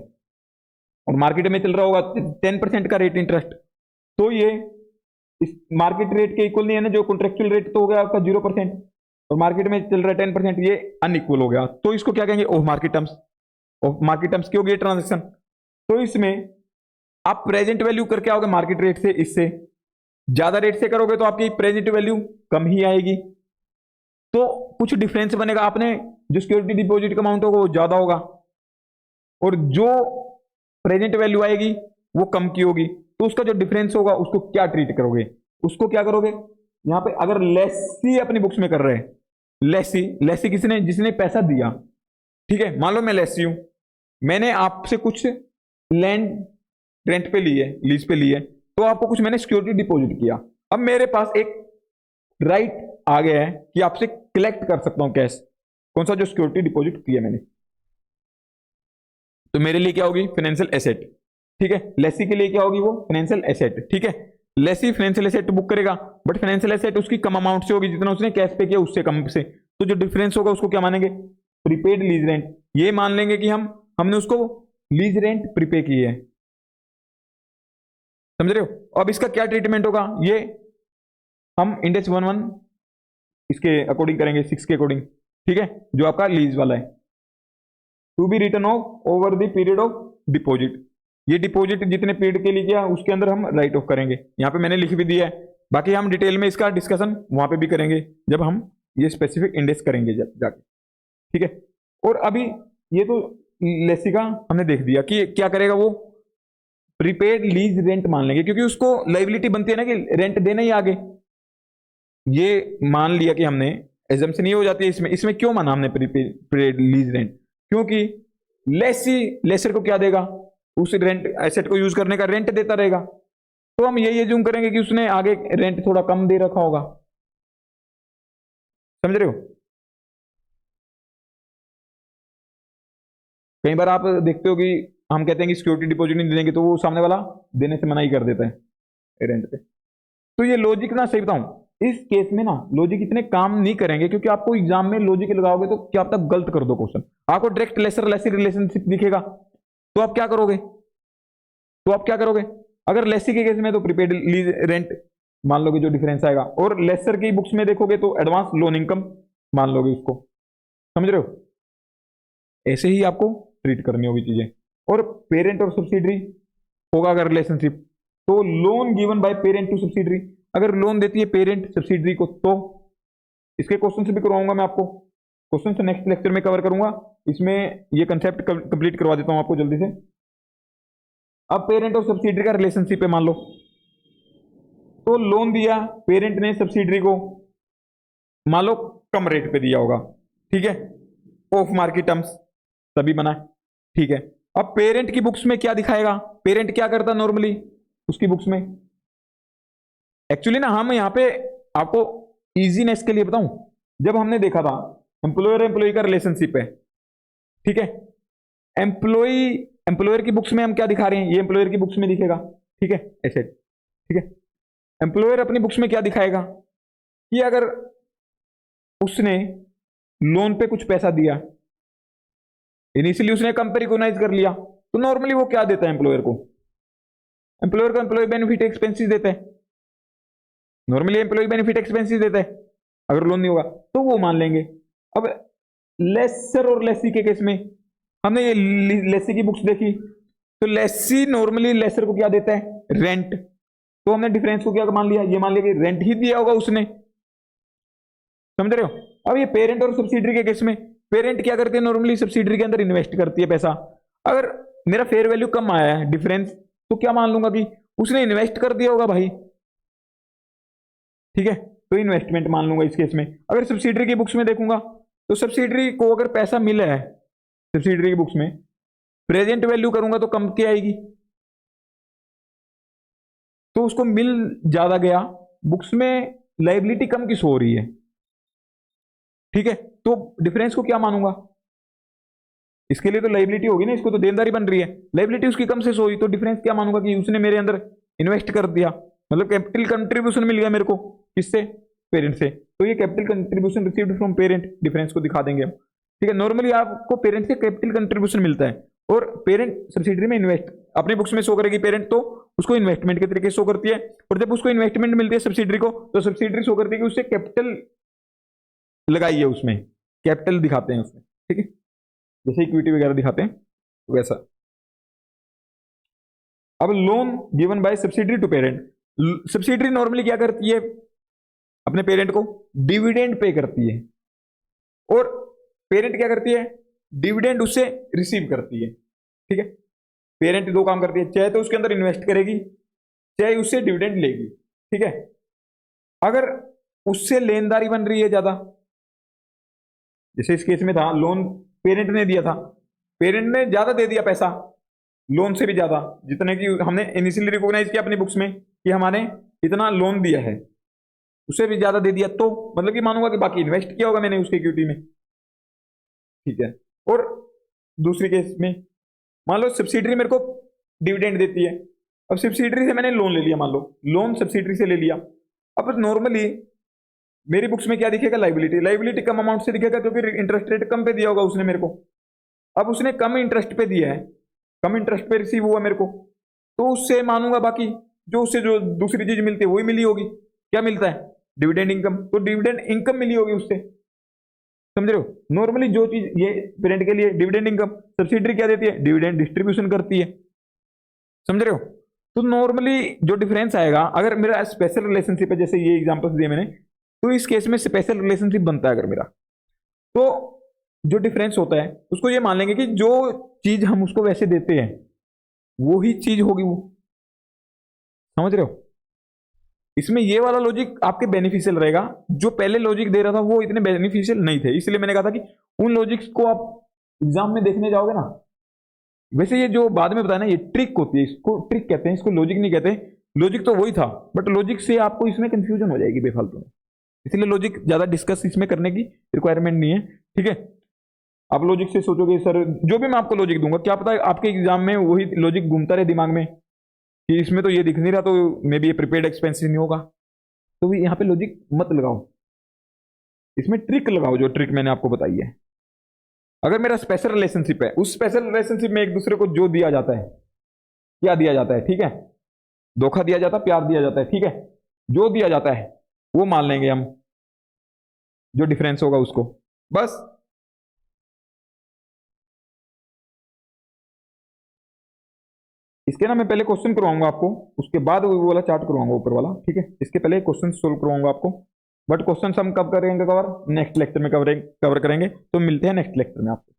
और मार्केट में चल रहा होगा 10% का रेट इंटरेस्ट, तो ये इस मार्केट रेट के इक्वल नहीं है ना। जो कॉन्ट्रेक्चुअल रेट तो हो गया आपका 0%, और मार्केट में चल रहा है 10%, ये अनइक्वल हो गया। तो इसको क्या कहेंगे, of market terms. Of market terms की होगी ट्रांजेक्शन। तो इसमें आप प्रेजेंट वैल्यू करके आओगे मार्केट रेट से, इससे ज्यादा रेट से करोगे तो आपकी प्रेजेंट वैल्यू कम ही आएगी, तो कुछ डिफरेंस बनेगा। आपने जो सिक्योरिटी डिपॉजिट का अमाउंट होगा वो ज्यादा होगा, और जो प्रेजेंट वैल्यू आएगी वो कम की होगी। तो उसका जो डिफरेंस होगा उसको क्या ट्रीट करोगे, उसको क्या करोगे। यहां पे अगर लेसी अपनी बुक्स में कर रहे हैं, लेसी, लेसी किसने, जिसने पैसा दिया। ठीक है, मान लो मैं लेसी हूं, मैंने आपसे कुछ लैंड रेंट पे ली है, लीज पे ली है, तो आपको कुछ मैंने सिक्योरिटी डिपॉजिट किया। अब मेरे पास एक राइट आ गया है कि आपसे कलेक्ट कर सकता हूं कैश, कौन सा, जो सिक्योरिटी डिपॉजिट किया मैंने। तो मेरे लिए क्या होगी, फाइनेंशियल एसेट। ठीक है, लेसी के लिए क्या होगी, वो फाइनेंशियल एसेट। ठीक है, लेसी फाइनेंशियल एसेट बुक करेगा, बट फाइनेंशियल एसेट उसकी कम अमाउंट से होगी, जितना उसने कैश पे किया उससे कम से। तो जो डिफरेंस होगा उसको क्या मानेंगे, प्रीपेड लीज रेंट। ये मान लेंगे कि हमने उसको लीज रेंट प्रीपे की है। समझ रहे हो। अब इसका क्या ट्रीटमेंट होगा, ये हम इंडेक्स 11 इसके अकॉर्डिंग करेंगे, 6 के अकॉर्डिंग। ठीक है, जो आपका लीज वाला है, to be return of over the period of deposit. ये डिपॉजिट जितने पीरियड के लिए किया उसके अंदर हम राइट ऑफ करेंगे। यहां पे मैंने लिख भी दिया है, बाकी हम डिटेल में इसका डिस्कशन वहां पे भी करेंगे जब हम ये स्पेसिफिक इंडेक्स करेंगे जाके। ठीक है, और अभी ये तो लेसी का हमने देख दिया कि क्या करेगा, वो प्रीपेड लीज रेंट मान लेंगे, क्योंकि उसको लाइबिलिटी बनती है ना कि रेंट देना ही आगे। ये मान लिया कि हमने, एजम्पशन ये हो जाती है इसमें। इसमें क्यों माना हमने प्रीपेड लीज रेंट, क्योंकि लेसी लेसर को क्या देगा, उस रेंट एसेट को यूज करने का रेंट देता रहेगा। तो हम यही एज्यूम करेंगे कि उसने आगे रेंट थोड़ा कम दे रखा होगा। समझ रहे हो। कई बार आप देखते हो कि हम कहते हैं कि सिक्योरिटी डिपॉजिट नहीं देंगे, तो वो सामने वाला देने से मना ही कर देता है रेंट पे। तो ये लॉजिक ना, सही बताऊं, इस केस में ना लॉजिक इतने काम नहीं करेंगे, क्योंकि आपको एग्जाम में लॉजिक लगाओगे तो क्या पता गलत कर दो क्वेश्चन। आपको डायरेक्ट लेसर लेसी रिलेशनशिप दिखेगा, तो आप क्या करोगे, अगर लेसी के केस में तो प्रीपेड लीज रेंट मान लोगे जो डिफरेंस आएगा, और लेसर की बुक्स में देखोगे तो एडवांस लोन इनकम मान लोगे उसको। समझ रहे हो, ऐसे ही आपको ट्रीट करनी होगी चीजें। और पेरेंट और सब्सिडरी होगा अगर रिलेशनशिप, तो loan given by parent to subsidiary, अगर लोन देती है पेरेंट सब्सिडरी को, तो इसके क्वेश्चन से भी करवाऊंगा मैं आपको। क्वेश्चन से नेक्स्ट लेक्चर में कवर करूंगा, इसमें ये कंसेप्ट कंप्लीट करवा देता हूं आपको जल्दी से। अब पेरेंट और सब्सिडरी का रिलेशनशिप है, मान लो तो लोन दिया पेरेंट ने सब्सिडरी को, मान लो कम रेट पे दिया होगा। ठीक है, ऑफ मार्केट टर्म्स तभी बना है। ठीक है, अब पेरेंट की बुक्स में क्या दिखाएगा, पेरेंट क्या करता नॉर्मली उसकी बुक्स में। एक्चुअली ना हम यहाँ पे आपको इजीनेस के लिए बताऊं, जब हमने देखा था एम्प्लॉयर एम्प्लॉय का रिलेशनशिप है। ठीक है, एम्प्लॉयर की बुक्स में हम क्या दिखा रहे हैं, ये एम्प्लॉयर की बुक्स में दिखेगा। ठीक है, एसेट। ठीक है, एम्प्लॉयर अपनी बुक्स में क्या दिखाएगा कि अगर उसने लोन पे कुछ पैसा दिया, इनिशियली उसने कम पे रिकॉग्नाइज कर लिया, तो नॉर्मली वो क्या देता है एम्प्लॉयर को, एम्प्लॉय बेनिफिट एक्सपेंसेस देता है। नॉर्मली एम्प्लॉय बेनिफिट एक्सपेंसेस देता है अगर लोन नहीं होगा, तो वो मान लेंगे। अब लेसर और लेसी के केस में हमने ये लेसी की बुक्स देखी, तो लेसी नॉर्मली लेसर को क्या देता है, रेंट। तो हमने डिफरेंस को क्या मान लिया, ये मान लिया कि रेंट ही दिया होगा उसने। समझ रहे हो। अब ये पेरेंट और सब्सिडरी के केस में पेरेंट क्या करती है, नॉर्मली सब्सिडरी के अंदर इन्वेस्ट करती है पैसा। अगर मेरा फेयर वैल्यू कम आया है डिफरेंस, तो क्या मान लूंगा कि उसने इन्वेस्ट कर दिया होगा भाई। ठीक है, तो इन्वेस्टमेंट मान लूंगा इस केस में। अगर सब्सिडरी की बुक्स में देखूंगा, तो सब्सिडरी को अगर पैसा मिला है सब्सिडरी की बुक्स में, प्रेजेंट वैल्यू करूंगा तो कम क्या आएगी, तो उसको मिल ज्यादा गया, बुक्स में लायबिलिटी कम की शो हो रही है, ठीक है, तो डिफरेंस को क्या मानूंगा? इसके लिए तो लायबिलिटी होगी ना, इसको तो देनदारी बन रही है, लायबिलिटी उसकी कम से शो हुई, तो डिफरेंस क्या मानूंगा कि उसने मेरे अंदर इन्वेस्ट कर दिया, मतलब कैपिटल कंट्रीब्यूशन मिल गया मेरे को, किससे? पेरेंट से। तो ये capital contribution received from parent, difference को दिखा देंगे हम, ठीक है। नॉर्मली आपको पेरेंट से कैपिटल कंट्रीब्यूशन मिलता है और पेरेंट सब्सिडरी में इन्वेस्ट अपने बुक्स में शो करेगी पेरेंट, तो उसको इन्वेस्टमेंट के तरीके से शो करती है, और जब उसको इन्वेस्टमेंट मिलती है सब्सिडरी को, तो सब्सिडरी शो करती है कि उससे कैपिटल लगाई है, उसमें कैपिटल दिखाते हैं उसमें, ठीक है, जैसे इक्विटी वगैरह दिखाते हैं वैसा। अब loan given by subsidiary to parent, subsidiary normally क्या करती है? अपने पेरेंट को डिविडेंड पे करती है, और पेरेंट क्या करती है? डिविडेंड उससे रिसीव करती है, ठीक है। पेरेंट दो काम करती है, चाहे तो उसके अंदर इन्वेस्ट करेगी, चाहे उससे डिविडेंड लेगी, ठीक है। अगर उससे लेनदारी बन रही है ज्यादा, जैसे इस केस में था, लोन पेरेंट ने दिया था, पेरेंट ने ज्यादा दे दिया पैसा, लोन से भी ज्यादा, जितने की हमने इनिशियली रिकॉग्नाइज किया अपनी बुक्स में कि हमारे इतना लोन दिया है, उससे भी ज्यादा दे दिया, तो मतलब कि मानूंगा कि बाकी इन्वेस्ट किया होगा मैंने उसकी इक्विटी में, ठीक है। और दूसरी केस में मान लो सब्सिडरी मेरे को डिविडेंड देती है, अब सब्सिडरी से मैंने लोन ले लिया, मान लो लोन सब्सिडरी से ले लिया, अब नॉर्मली मेरी बुक्स में क्या दिखेगा? लाइबिलिटी, लाइबिलिटी कम अमाउंट से दिखेगा क्योंकि इंटरेस्ट रेट कम पे दिया होगा उसने मेरे को, अब उसने कम इंटरेस्ट पे दिया है, कम इंटरेस्ट पे रिसीव हुआ मेरे को, तो उससे मानूंगा, बाकी जो उससे जो दूसरी चीज मिलती है वही मिली होगी, क्या मिलता है? डिविडेंड इनकम, तो डिविडेंड इनकम मिली होगी उससे, समझ रहे हो? नॉर्मली जो चीज ये पेरेंट के लिए डिविडेंड इनकम, सब्सिडरी क्या देती है? डिविडेंड डिस्ट्रीब्यूशन करती है, समझ रहे हो? तो नॉर्मली जो डिफरेंस आएगा, अगर मेरा स्पेशल रिलेशनशिप है, जैसे ये एग्जांपल्स दिए मैंने, तो इस केस में स्पेशल रिलेशनशिप बनता है अगर मेरा, तो जो डिफरेंस होता है उसको ये मान लेंगे कि जो चीज हम उसको वैसे देते हैं वो ही चीज होगी वो, समझ रहे हो? इसमें ये वाला लॉजिक आपके बेनिफिशियल रहेगा, जो पहले लॉजिक दे रहा था वो इतने बेनिफिशियल नहीं थे, इसलिए मैंने कहा था कि उन लॉजिक्स को आप एग्जाम में देखने जाओगे ना, वैसे ये जो बाद में बताया ना, ये ट्रिक होती है, इसको ट्रिक कहते हैं, इसको लॉजिक नहीं कहते। लॉजिक तो वही था, बट लॉजिक से आपको इसमें कंफ्यूजन हो जाएगी बेफालतू में, इसलिए लॉजिक ज्यादा डिस्कस इसमें करने की रिक्वायरमेंट नहीं है, ठीक है। आप लॉजिक से सोचोगे सर जो भी मैं आपको लॉजिक दूंगा, क्या पता आपके एग्जाम में वही लॉजिक घूमता रहे दिमाग में कि इसमें तो ये दिख नहीं रहा, तो मे बी ये प्रिपेयर्ड एक्सपेंसिव नहीं होगा, तो भी यहाँ पे लॉजिक मत लगाओ, इसमें ट्रिक लगाओ, जो ट्रिक मैंने आपको बताई है। अगर मेरा स्पेशल रिलेशनशिप है, उस स्पेशल रिलेशनशिप में एक दूसरे को जो दिया जाता है, क्या दिया जाता है, ठीक है, धोखा दिया जाता है, प्यार दिया जाता है, ठीक है, जो दिया जाता है वो मान लेंगे हम, जो डिफरेंस होगा उसको, बस। इसके ना मैं पहले क्वेश्चन करवाऊंगा आपको, उसके बाद वो वाला चार्ट करवाऊंगा ऊपर वाला, ठीक है। इसके पहले क्वेश्चन सोल्व करवाऊंगा आपको, बट क्वेश्चन हम कब करेंगे कवर? नेक्स्ट लेक्चर में कवर करेंगे, तो मिलते हैं नेक्स्ट लेक्चर में आपको।